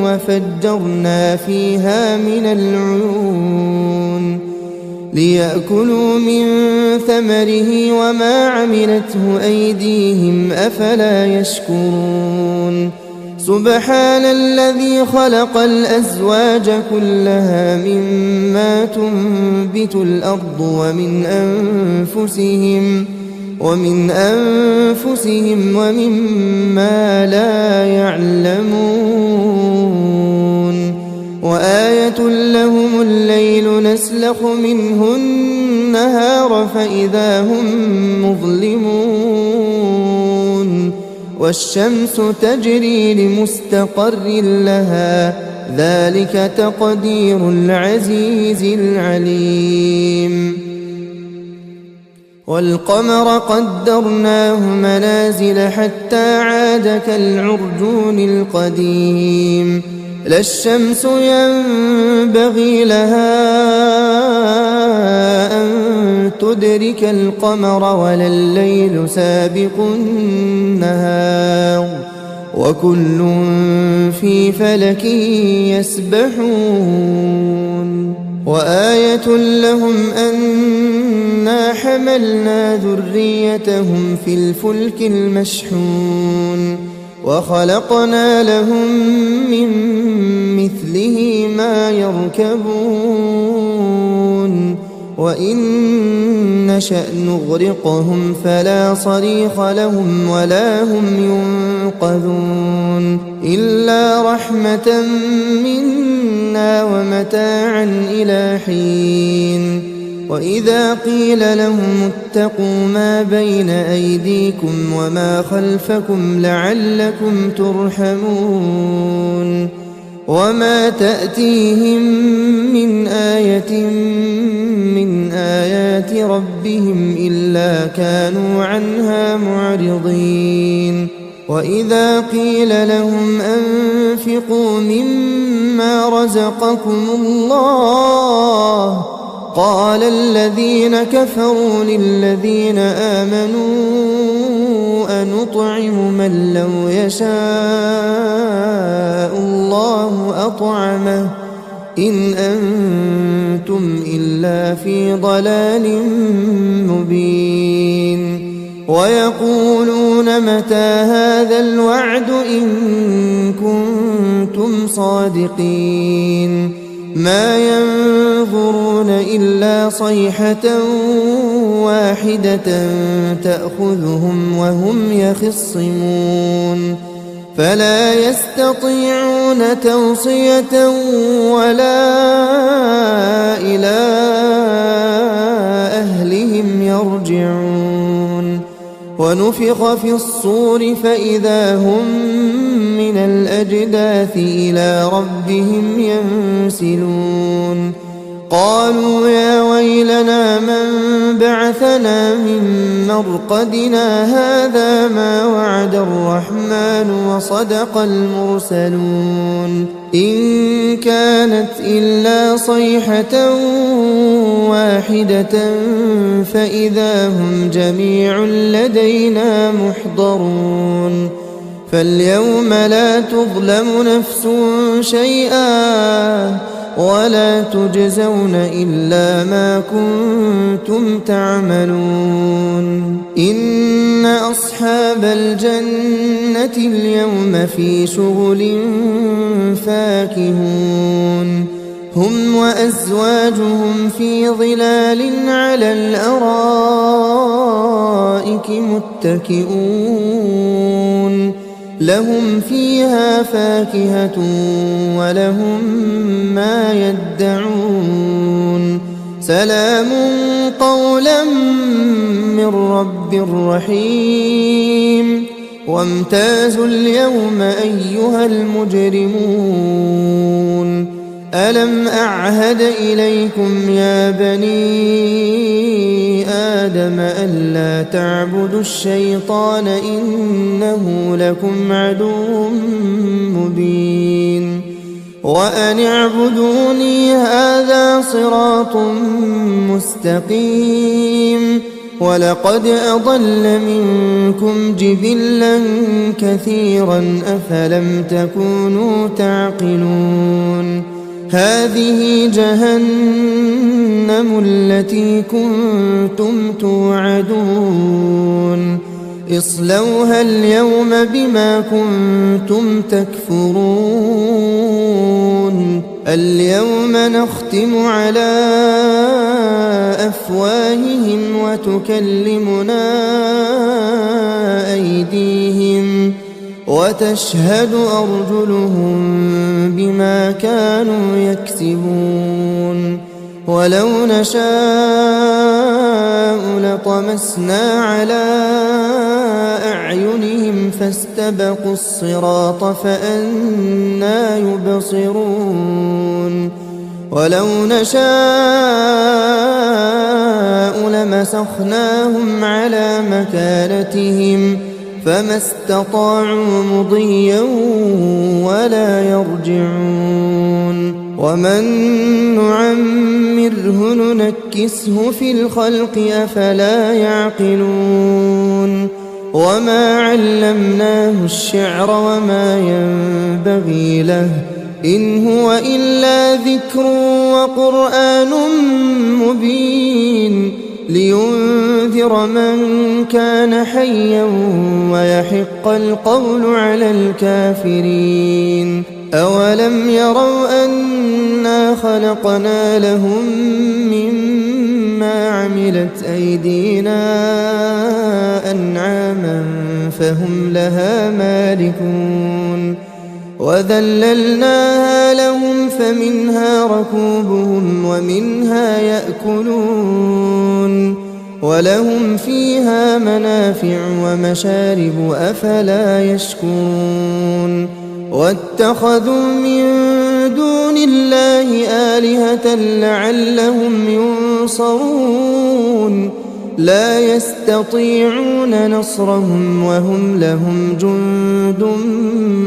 [SPEAKER 1] وفجرنا فيها من العيون ليأكلوا من ثمره وما عملته أيديهم أفلا يشكرون سبحان الذي خلق الأزواج كلها مما تنبت الأرض ومن أنفسهم ومما لا يعلمون وآية لهم الليل نسلخ منه النهار فإذا هم مظلمون والشمس تجري لمستقر لها ذلك تقدير العزيز العليم والقمر قدرناه منازل حتى عاد كالعرجون القديم لا الشمس ينبغي لها أن تدرك القمر ولا الليل سابق النهار وكل في فلك يسبحون وآية لهم أنا حملنا ذريتهم في الفلك المشحون وخلقنا لهم من مثله ما يركبون وإن نشأ نغرقهم فلا صريخ لهم ولا هم ينقذون إلا رحمة منا ومتاعا إلى حين وإذا قيل لهم اتقوا ما بين أيديكم وما خلفكم لعلكم ترحمون وما تأتيهم من آية من آيات ربهم إلا كانوا عنها معرضين وإذا قيل لهم أنفقوا مما رزقكم الله قال الذين كفروا للذين آمنوا أنطعم من لو يشاء الله أطعمه إن أنتم إلا في ضلال مبين ويقولون متى هذا الوعد إن كنتم صادقين ما ينظرون إلا صيحة واحدة تأخذهم وهم يخصمون فلا يستطيعون توصية ولا إلى أهلهم يرجعون ونفخ في الصور فإذا هم من من الأجداث إلى ربهم ينسلون قالوا يا ويلنا من بعثنا من مرقدنا هذا ما وعد الرحمن وصدق المرسلون إن كانت إلا صيحة واحدة فإذا هم جميع لدينا محضرون فاليوم لا تظلم نفس شيئا ولا تجزون إلا ما كنتم تعملون إن أصحاب الجنة اليوم في شغل فاكهون هم وأزواجهم في ظلال على الأرائك متكئون لهم فيها فاكهة ولهم ما يدعون سلام قولا من رب رحيم وامتازوا اليوم أيها المجرمون ألم أعهد إليكم يا بني آدم ألا تعبدوا الشيطان إنه لكم عدو مبين وأن اعبدوني هذا صراط مستقيم ولقد أضل منكم جبلا كثيرا أفلم تكونوا تعقلون هذه جهنم التي كنتم توعدون اصلوها اليوم بما كنتم تكفرون اليوم نختم على أفواههم وتكلمنا أيديهم وتشهد أرجلهم بما كانوا يكسبون ولو نشاء لطمسنا على أعينهم فاستبقوا الصراط فأنى يبصرون ولو نشاء لمسخناهم على مكانتهم فما استطاعوا مضيا ولا يرجعون ومن نعمره ننكسه في الخلق أفلا يعقلون وما علمناه الشعر وما ينبغي له إن هو إلا ذكر وقرآن مبين لينذر من كان حيا ويحق القول على الكافرين أولم يروا أنا خلقنا لهم مما عملت أيدينا أنعاما فهم لها مالكون وذللناها لهم فمنها ركوبهم ومنها يأكلون ولهم فيها منافع ومشارب أفلا يشكرون واتخذوا من دون الله آلهة لعلهم ينصرون لا يستطيعون نصرهم وهم لهم جند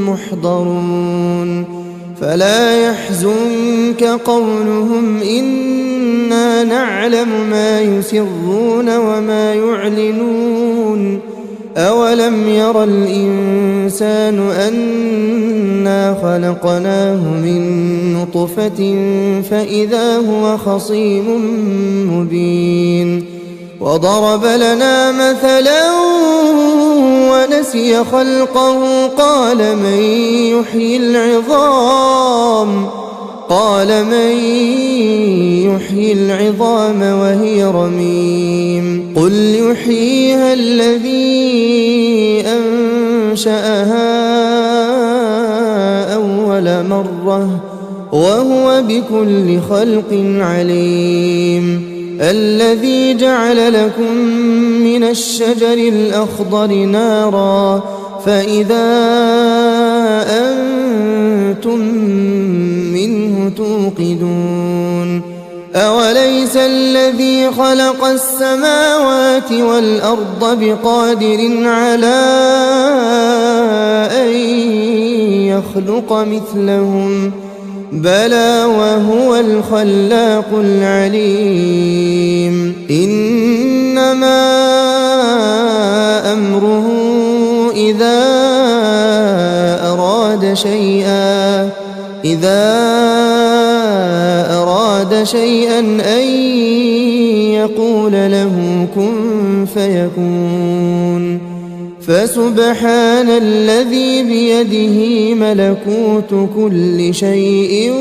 [SPEAKER 1] محضرون فلا يحزنك قولهم إنا نعلم ما يسرون وما يعلنون أولم ير الإنسان أنا خلقناه من نطفة فإذا هو خصيم مبين وضرب لنا مثلا ونسي خلقه قال من يحيي العظام وهي رميم قل يحييها الذي أنشأها أول مرة وهو بكل خلق عليم الذي جعل لكم من الشجر الأخضر نارا فإذا أنتم منه توقدون أوليس الذي خلق السماوات والأرض بقادر على أن يخلق مثلهم بلى وهو الخلاق العليم إنما أمره إذا أراد شيئا أن يقول له كن فيكون فسبحان الذي بيده ملكوت كل شيء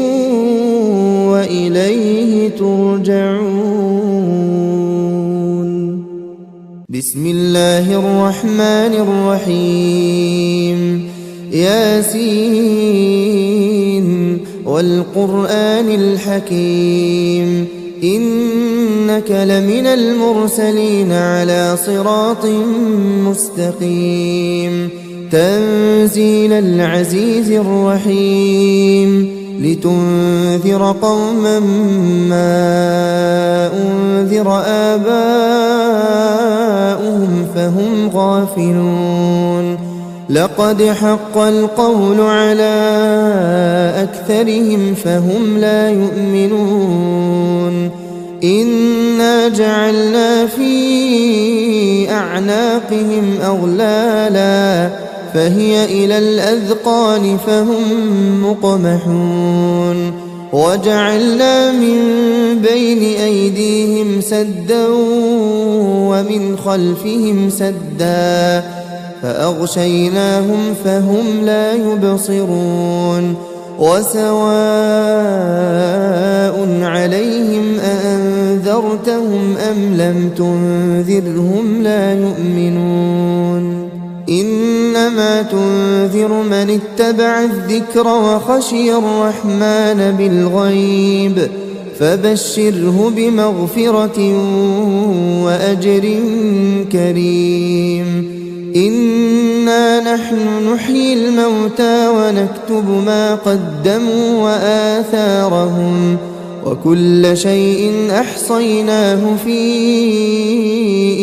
[SPEAKER 1] وإليه ترجعون بسم الله الرحمن الرحيم ياسين والقرآن الحكيم إنك لمن المرسلين على صراط مستقيم تنزيل العزيز الرحيم لتنذر قوما ما أنذر آباؤهم فهم غافلون لقد حق القول على أكثرهم فهم لا يؤمنون إنا جعلنا في أعناقهم أغلالا فهي إلى الأذقان فهم مقمحون وجعلنا من بين أيديهم سدا ومن خلفهم سدا فأغشيناهم فهم لا يبصرون وسواء عليهم أأنذرتهم أم لم تنذرهم لا يؤمنون إنما تنذر من اتبع الذكر وخشي الرحمن بالغيب فبشره بمغفرة وأجر كريم إنا نحن نحيي الموتى ونكتب ما قدموا وآثارهم وكل شيء أحصيناه في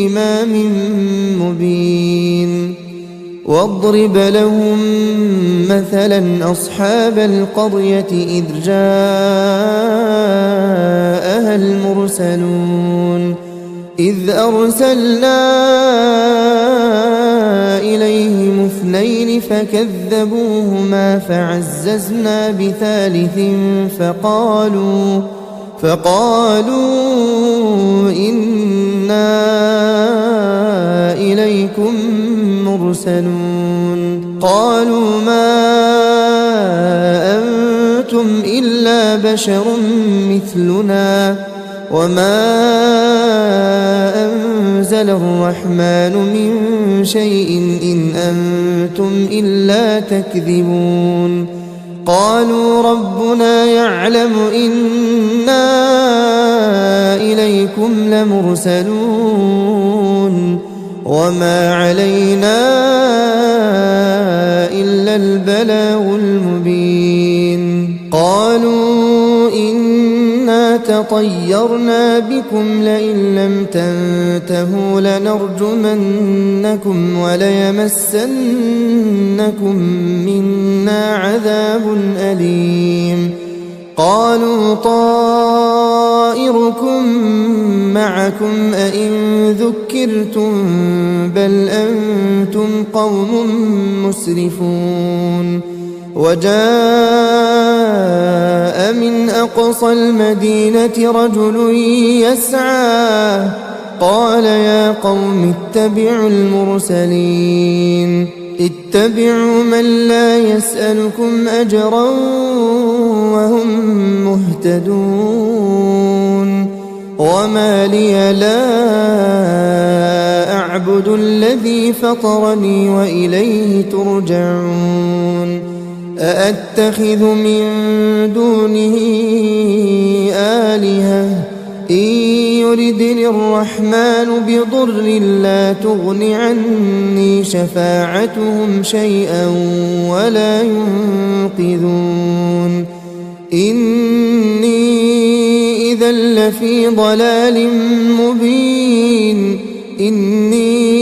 [SPEAKER 1] إمام مبين واضرب لهم مثلا أصحاب القرية إذ جاءها المرسلون إذ أرسلنا إليهم اثنين فكذبوهما فعززنا بثالث فقالوا إنا إليكم مرسلون قالوا ما أنتم إلا بشر مثلنا وما أنزل الرحمن من شيء إن أنتم إلا تكذبون قالوا ربنا يعلم إنا إليكم لمرسلون وما علينا إلا البلاغ المبين قالوا إنا تطيرنا بكم لئن لم تنتهوا لنرجمنكم وليمسنكم منا عذاب أليم قالوا طائركم معكم أئن ذكرتم بل أنتم قوم مسرفون وجاء من أقصى المدينة رجل يسعى قال يا قوم اتبعوا المرسلين اتبعوا من لا يسألكم أجرا وهم مهتدون وما لي لا أعبد الذي فطرني وإليه ترجعون أأتخذ من دونه آلهة إن يردني الرحمن بضر لا تغن عني شفاعتهم شيئا ولا ينقذون إني إذا لفي ضلال مبين إني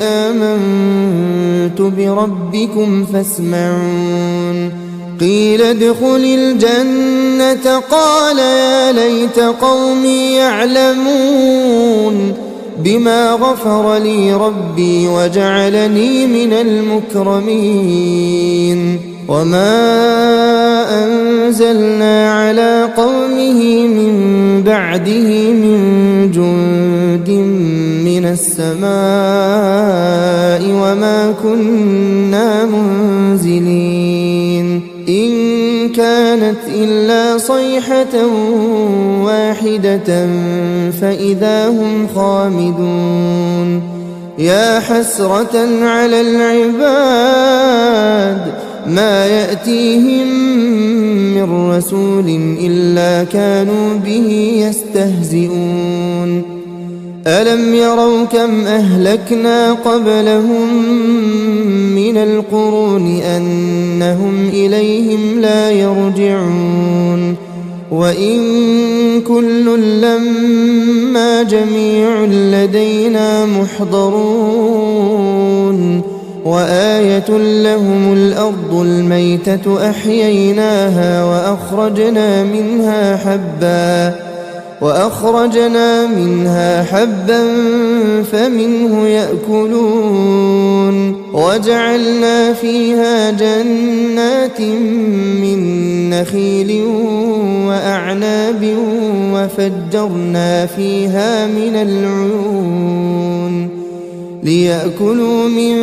[SPEAKER 1] آمنت بربكم فاسمعون قيل ادخل الجنة قال يا ليت قومي يعلمون بما غفر لي ربي وجعلني من المكرمين وما أنزلنا على قومه من بعده من جند من السماء وما كنا منزلين إن كانت إلا صيحة واحدة فإذا هم خامدون يا حسرة على العباد ما يأتيهم من رسول إلا كانوا به يستهزئون ألم يروا كم أهلكنا قبلهم من القرون أنهم إليهم لا يرجعون وإن كل لما جميع لدينا محضرون وآية لهم الأرض الميتة أحييناها وأخرجنا منها حبا فمنه يأكلون وجعلنا فيها جنات من نخيل وأعناب وفجرنا فيها من العيون ليأكلوا من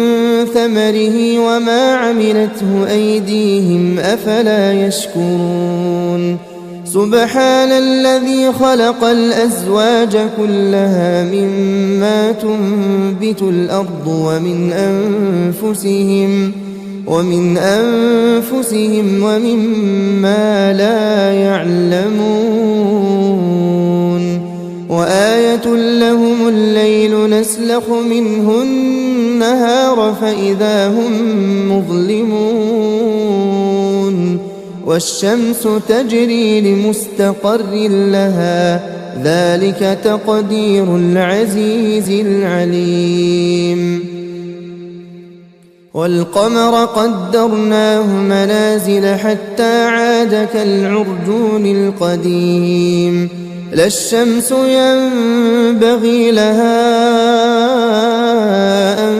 [SPEAKER 1] ثمره وما عملته أيديهم أفلا يشكرون سبحان الذي خلق الأزواج كلها مما تنبت الأرض ومن أنفسهم ومما لا يعلمون وآية لهم الليل نسلخ منه النهار فإذا هم مظلمون والشمس تجري لمستقر لها ذلك تقدير العزيز العليم والقمر قدرناه منازل حتى عاد كالعرجون القديم لا الشمس ينبغي لها أن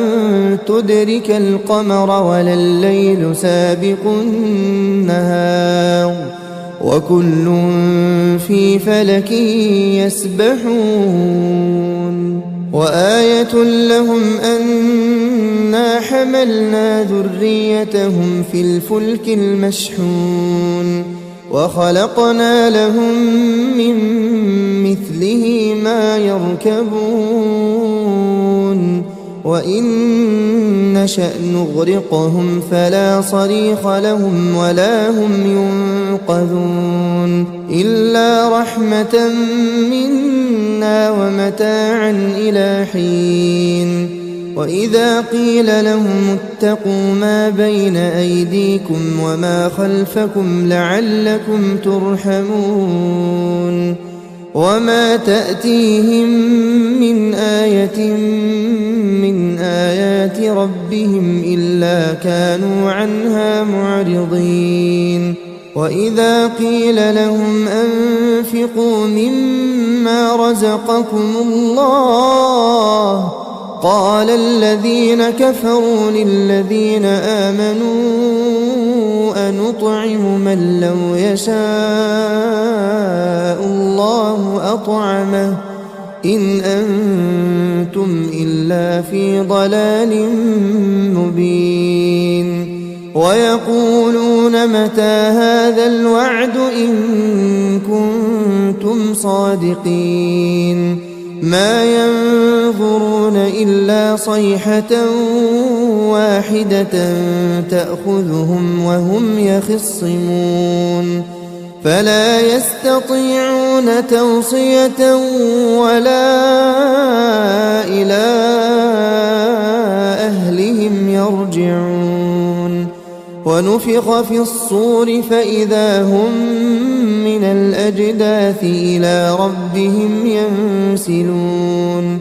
[SPEAKER 1] تدرك القمر ولا الليل سابق النهار وكل في فلك يسبحون وآية لهم أنا حملنا ذريتهم في الفلك المشحون وخلقنا لهم من مثله ما يركبون وإن نشأ نغرقهم فلا صريخ لهم ولا هم ينقذون إلا رحمة منا ومتاعا إلى حين وإذا قيل لهم اتقوا ما بين أيديكم وما خلفكم لعلكم ترحمون وما تأتيهم من آية من آيات ربهم إلا كانوا عنها معرضين وإذا قيل لهم أنفقوا مما رزقكم الله قال الذين كفروا للذين آمنوا أنطعم من لو يشاء الله أطعمه إن أنتم إلا في ضلال مبين ويقولون متى هذا الوعد إن كنتم صادقين ما ينظرون إلا صيحة واحدة تأخذهم وهم يخصمون فلا يستطيعون توصية ولا إلى أهلهم يرجعون ونفخ في الصور فإذا هم من الأجداث إلى ربهم ينسلون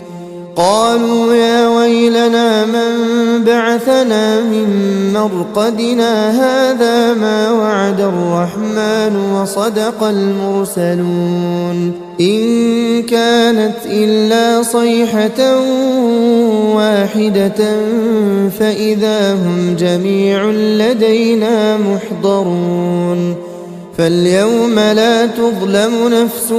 [SPEAKER 1] قالوا يا ويلنا من بعثنا من مرقدنا هذا ما وعد الرحمن وصدق المرسلون إن كانت إلا صيحة واحدة فإذا هم جميع لدينا محضرون فاليوم لا تظلم نفس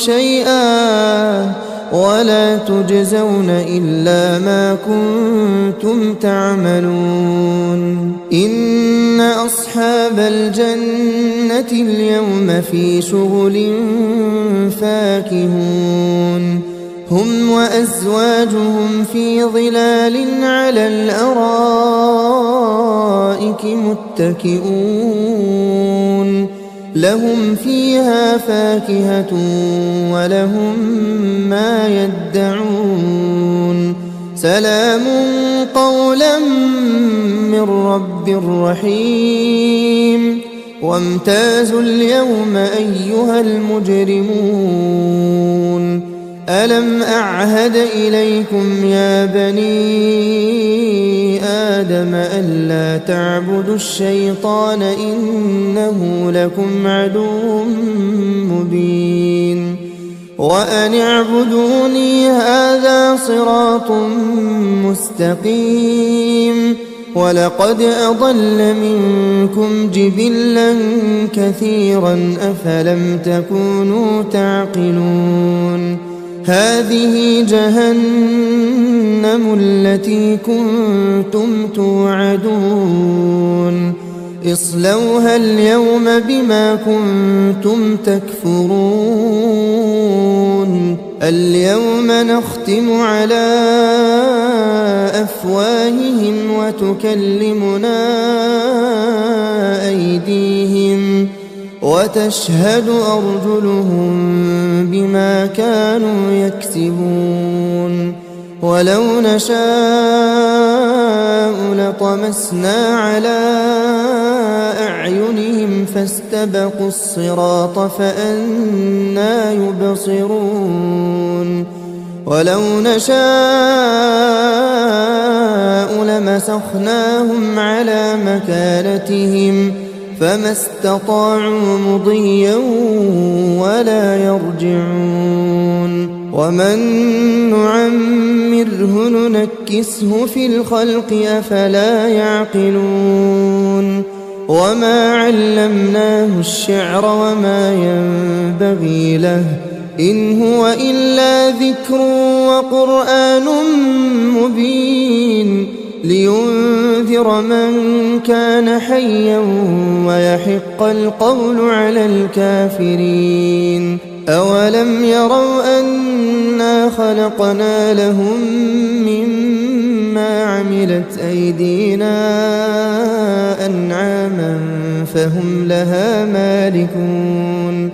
[SPEAKER 1] شيئا ولا تجزون إلا ما كنتم تعملون إن أصحاب الجنة اليوم في شغل فاكهون هم وأزواجهم في ظلال على الأرائك متكئون لهم فيها فاكهة ولهم ما يدعون سلام قولا من رب رحيم وامتازوا اليوم أيها المجرمون ألم أعهد إليكم يا بني آدم ألا تعبدوا الشيطان إنه لكم عدو مبين وأن اعبدوني هذا صراط مستقيم ولقد أضل منكم جبلا كثيرا أفلم تكونوا تعقلون هذه جهنم التي كنتم توعدون اصلوها اليوم بما كنتم تكفرون اليوم نختم على أفواههم وتكلمنا أيديهم وتشهد أرجلهم بما كانوا يكسبون ولو نشاء لطمسنا على أعينهم فاستبقوا الصراط فأنى يبصرون ولو نشاء لمسخناهم على مكانتهم فما استطاعوا مضيا ولا يرجعون ومن نعمره ننكسه في الخلق أفلا يعقلون وما علمناه الشعر وما ينبغي له إن هو إلا ذكر وقرآن مبين لينذر من كان حيا ويحق القول على الكافرين أولم يروا أنا خلقنا لهم مما عملت أيدينا أنعاما فهم لها مالكون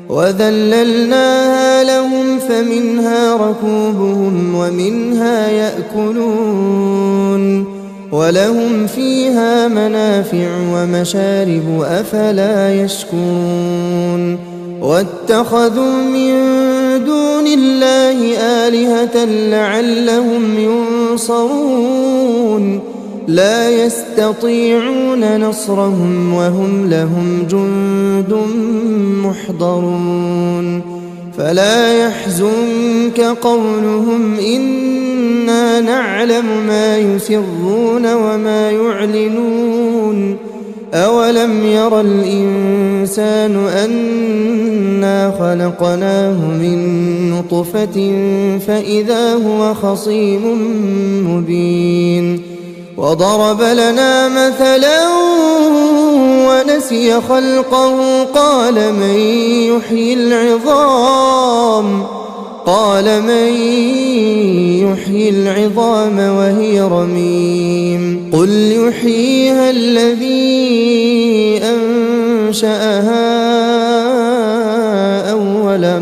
[SPEAKER 1] وذللناها لهم فمنها ركوبهم ومنها يأكلون ولهم فيها منافع ومشارب أفلا يشكرون واتخذوا من دون الله آلهة لعلهم ينصرون لا يستطيعون نصرهم وهم لهم جند محضرون فلا يحزنك قولهم إنا نعلم ما يسرون وما يعلنون أولم ير الإنسان أنا خلقناه من نطفة فإذا هو خصيم مبين وضرب لنا مثلا ونسي خلقه قال من يحيي العظام وهي رميم قل يحييها الذي أنشأها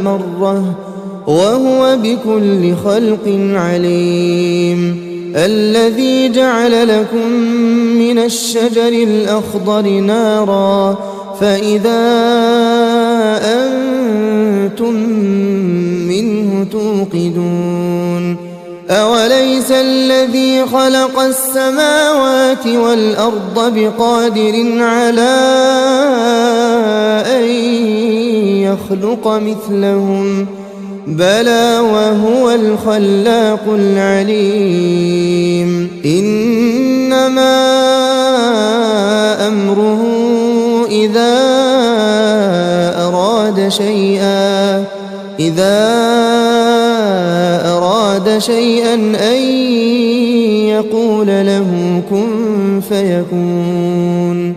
[SPEAKER 1] مرة وهو بكل خلق عليم. الذي جعل لكم من الشجر الأخضر نارا فإذا أنتم منه توقدون. أوليس الذي خلق السماوات والأرض بقادر على أن يخلق مثلهم بلى وهو الخلاق العليم. إنما أمره إذا أراد شيئا أن يقول له كن فيكون.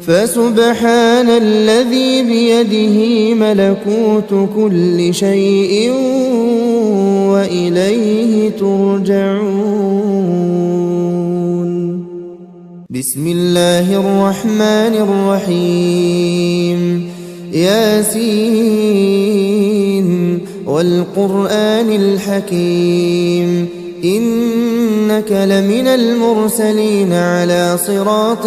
[SPEAKER 1] فسبحان الذي بيده ملكوت كل شيء وإليه ترجعون. بسم الله الرحمن الرحيم. ياسين والقرآن الحكيم إنك لمن المرسلين على صراط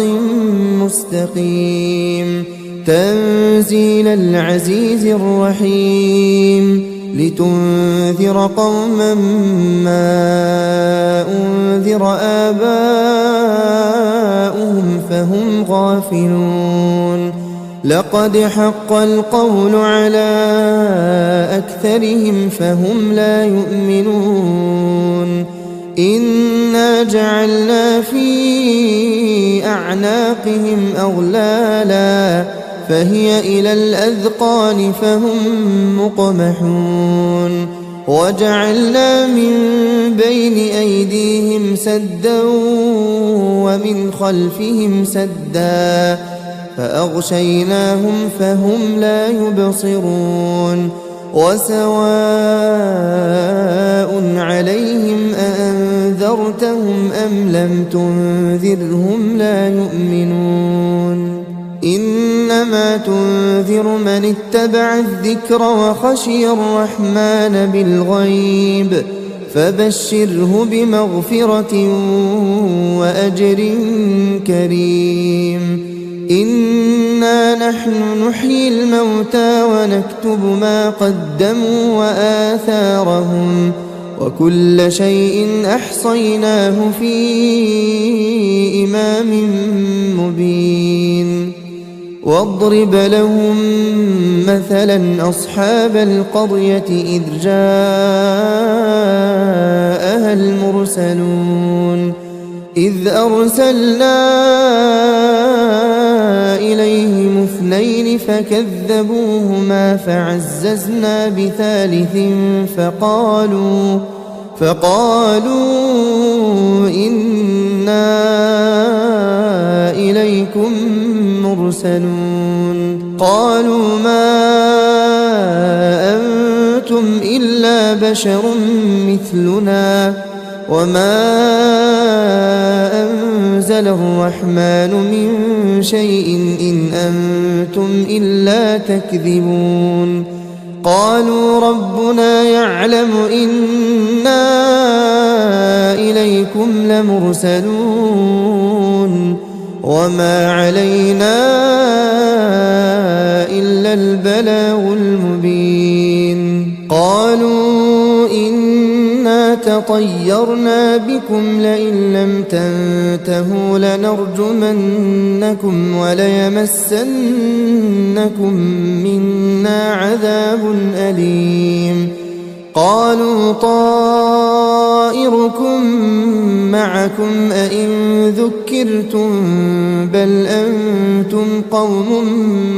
[SPEAKER 1] مستقيم. تنزيل العزيز الرحيم لتنذر قوما ما أنذر آباؤهم فهم غافلون. لقد حق القول على أكثرهم فهم لا يؤمنون. إنا جعلنا في أعناقهم أغلالا فهي إلى الأذقان فهم مقمحون. وجعلنا من بين أيديهم سدا ومن خلفهم سدا فأغشيناهم فهم لا يبصرون. وسواء عليهم أأنذرتهم أم لم تنذرهم لا يؤمنون. إنما تنذر من اتبع الذكر وخشي الرحمن بالغيب فبشره بمغفرة وأجر كريم. إنا نحن نحيي الموتى ونكتب ما قدموا وآثارهم وكل شيء أحصيناه في إمام مبين. واضرب لهم مثلا أصحاب القرية إذ جاءها المرسلون إذ أرسلنا إليهم اثنين فكذبوهما فعززنا بثالث فقالوا إنا إليكم مرسلون. قالوا ما أنتم إلا بشر مثلنا وما أنزل الرحمن من شيء إن أنتم إلا تكذبون. قالوا ربنا يعلم إنا إليكم لمرسلون وما علينا إلا البلاغ المبين. قالوا إنا تطيرنا بكم لئن لم تنتهوا لنرجمنكم وليمسنكم منا عذاب أليم. قالوا طائركم معكم أئن ذكرتم بل أنتم قوم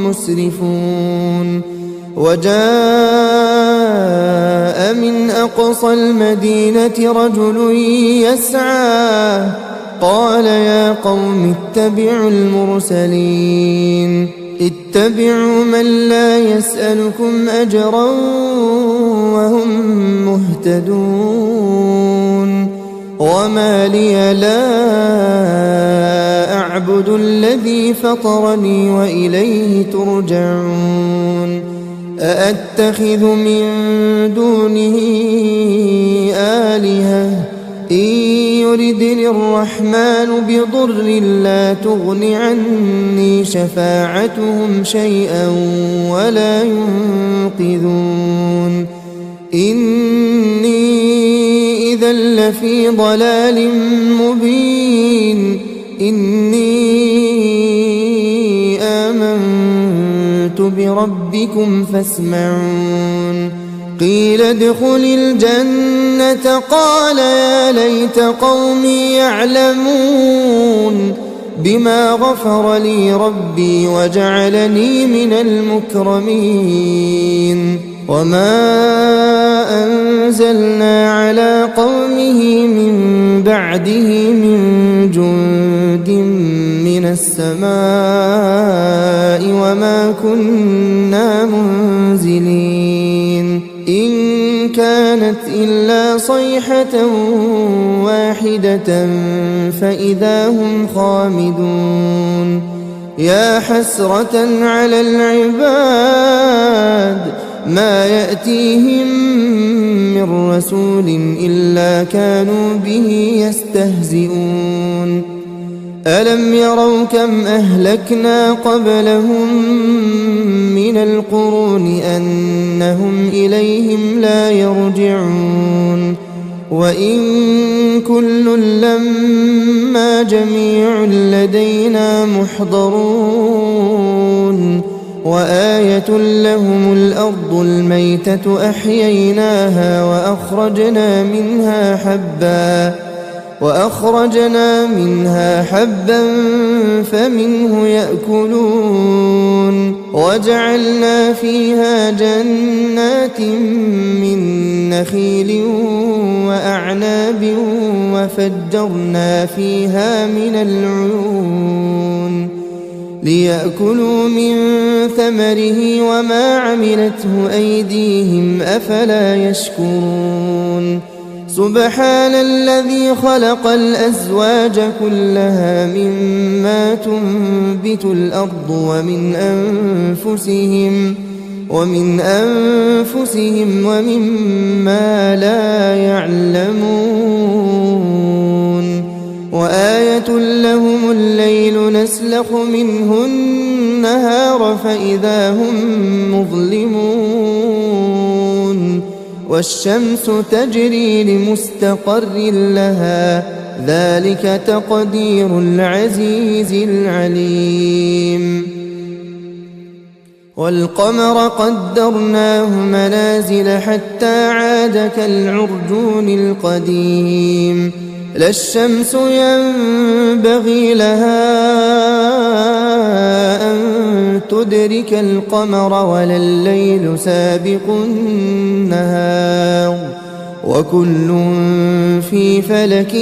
[SPEAKER 1] مسرفون. وجاء من أقصى المدينة رجل يسعى قال يا قوم اتبعوا المرسلين اتبعوا من لا يسألكم أجرا وهم مهتدون. وما لي لا أعبد الذي فطرني وإليه ترجعون. أأتخذ من دونه آلهة إن يردني الرحمن بضر لا تغن عني شفاعتهم شيئا ولا ينقذون إني إذا لفي ضلال مبين إني آمنت بربكم فاسمعون قيل ادخل الجنة قال يا ليت قومي يعلمون بما غفر لي ربي وجعلني من المكرمين وما أنزلنا على قومه من بعده من جند من السماء وما كنا منزلين إن كانت إلا صيحة واحدة فإذا هم خامدون يا حسرة على العباد ما يأتيهم من رسول إلا كانوا به يستهزئون ألم يروا كم أهلكنا قبلهم من القرون أنهم إليهم لا يرجعون وإن كل لما جميع لدينا محضرون وآية لهم الأرض الميتة أحييناها وأخرجنا منها حبا فمنه يأكلون وجعلنا فيها جنات من نخيل وأعناب وفجرنا فيها من العيون ليأكلوا من ثمره وما عملته أيديهم أفلا يشكرون سبحان الذي خلق الأزواج كلها مما تنبت الأرض ومن أنفسهم ومما لا يعلمون وآية لهم الليل نسلخ منه النهار فإذا هم مظلمون والشمس تجري لمستقر لها ذلك تقدير العزيز العليم والقمر قدرناه منازل حتى عاد كالعرجون القديم لا الشمس ينبغي لها أن تدرك القمر ولا الليل سابق النهار وكل في فلك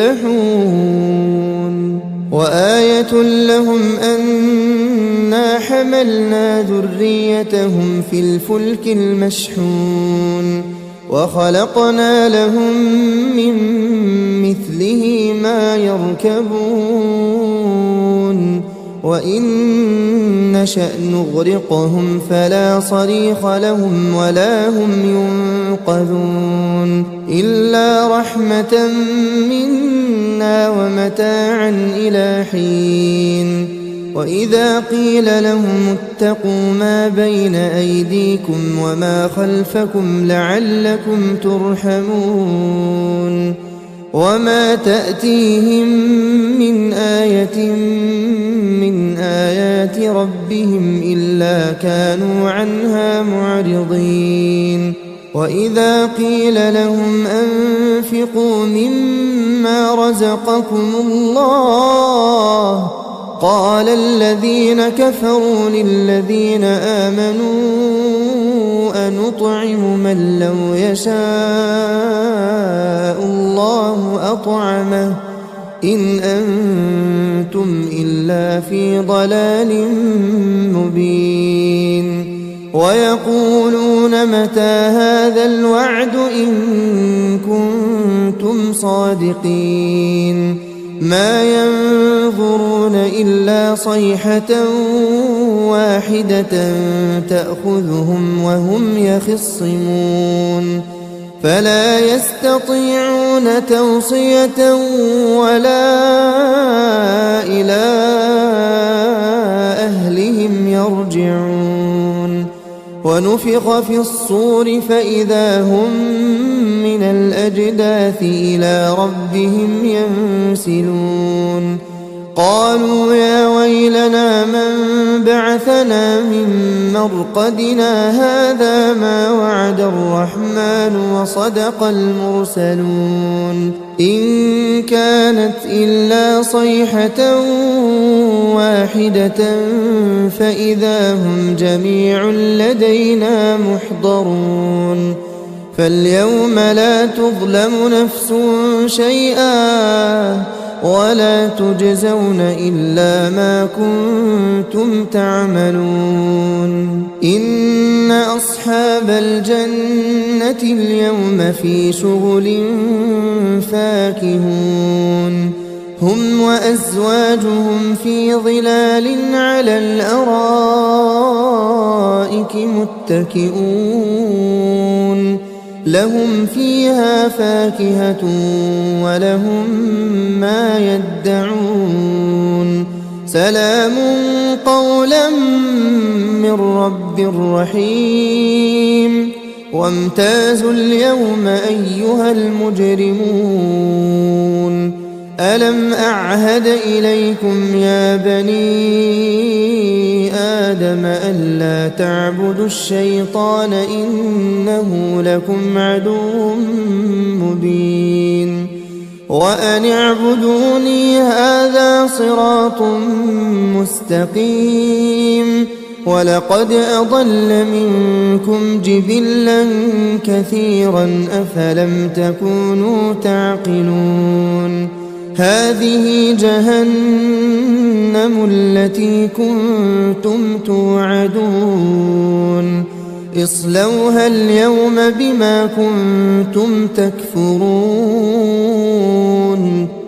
[SPEAKER 1] يسبحون وآية لهم أنا حملنا ذريتهم في الفلك المشحون وخلقنا لهم من مثله ما يركبون وإن نشأ نغرقهم فلا صريخ لهم ولا هم ينقذون إلا رحمة منا ومتاعا إلى حين وإذا قيل لهم اتقوا ما بين أيديكم وما خلفكم لعلكم ترحمون وما تأتيهم من آية من آيات ربهم إلا كانوا عنها معرضين وإذا قيل لهم أنفقوا مما رزقكم الله قال الذين كفروا للذين آمنوا أنطعم من لو يشاء الله أطعمه إن أنتم إلا في ضلال مبين ويقولون متى هذا الوعد إن كنتم صادقين ما ينظرون إلا صيحة واحدة تأخذهم وهم يخصمون فلا يستطيعون توصية ولا إلى أهلهم يرجعون ونفخ في الصور فإذا هم من الأجداث إلى ربهم ينسلون قالوا يا ويلنا من بعثنا من مرقدنا هذا ما وعد الرحمن وصدق المرسلون إن كانت إلا صيحة واحدة فإذا هم جميع لدينا محضرون فاليوم لا تظلم نفس شيئا ولا تجزون إلا ما كنتم تعملون إن أصحاب الجنة اليوم في شغل فاكهون هم وأزواجهم في ظلال على الأرائك متكئون لهم فيها فاكهة ولهم ما يدعون سلام قولا من رب رحيم وامتازوا اليوم أيها المجرمون ألم أعهد إليكم يا بني آدم ألا تعبدوا الشيطان إنه لكم عدو مبين وأن اعبدوني هذا صراط مستقيم ولقد أضل منكم جبلا كثيرا أفلم تكونوا تعقلون هذه جهنم التي كنتم توعدون اصلوها اليوم بما كنتم تكفرون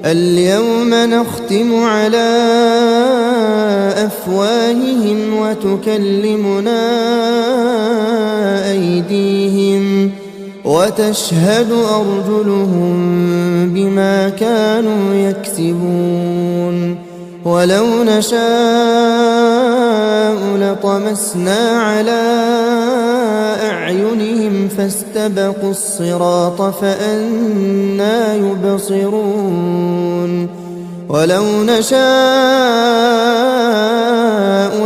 [SPEAKER 1] اليوم نختم على أفواههم وتكلمنا أيديهم وتشهد أرجلهم بما كانوا يكسبون ولو نشاء لطمسنا على أعينهم فاستبقوا الصراط فأنى يبصرون ولو نشاء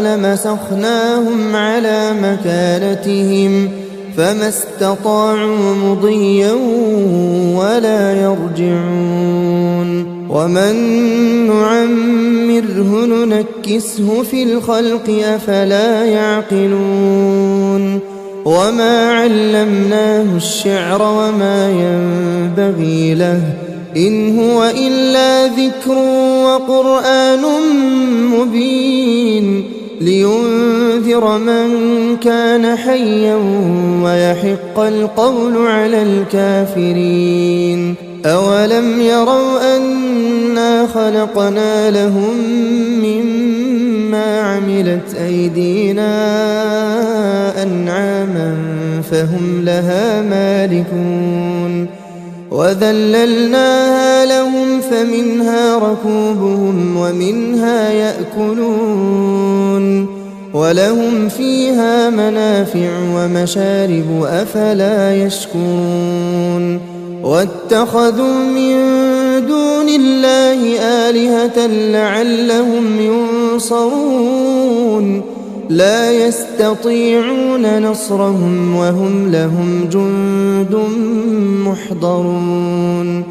[SPEAKER 1] لمسخناهم على مكانتهم فما استطاعوا مضيا ولا يرجعون ومن نعمره ننكسه في الخلق أفلا يعقلون وما علمناه الشعر وما ينبغي له إن هو إلا ذكر وقرآن مبين لينذر من كان حيا ويحق القول على الكافرين أولم يروا أنا خلقنا لهم مما عملت أيدينا أنعاما فهم لها مالكون وذللناها لهم فمنها ركوبهم ومنها يأكلون ولهم فيها منافع ومشارب أفلا يشكرون واتخذوا من دون الله آلهة لعلهم ينصرون لا يستطيعون نصرهم وهم لهم جند محضرون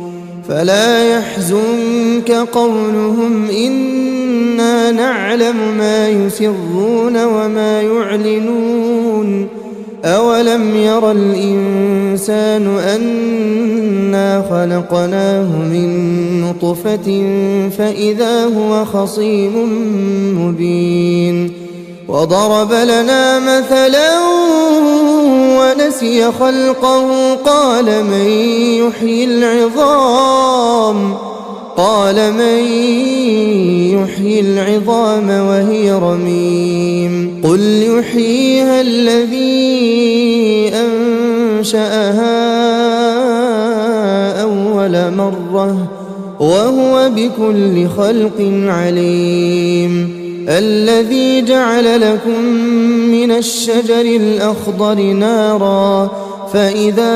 [SPEAKER 1] فلا يحزنك قولهم إنا نعلم ما يسرون وما يعلنون أولم ير الإنسان أنا خلقناه من نطفة فإذا هو خصيم مبين وضرب لنا مثلا ونسي خلقه قال من يحيي العظام قال من يحيي العظام وهي رميم قل يحييها الذي أنشأها أول مرة وهو بكل خلق عليم الذي جعل لكم من الشجر الأخضر نارا فإذا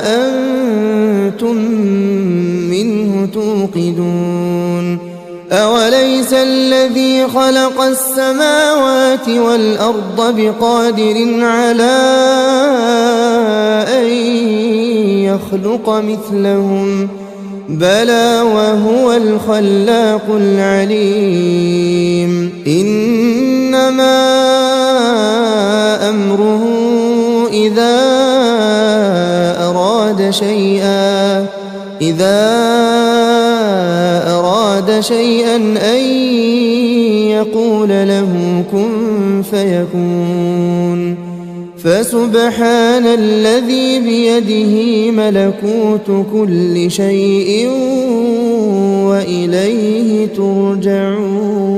[SPEAKER 1] أنتم منه توقدون أوليس الذي خلق السماوات والأرض بقادر على أن يخلق مثلهم بلى وهو الخلاق العليم إنما أمره إذا أراد شيئا أن يقول له كن فيكون فسبحان الذي بيده ملكوت كل شيء وإليه ترجعون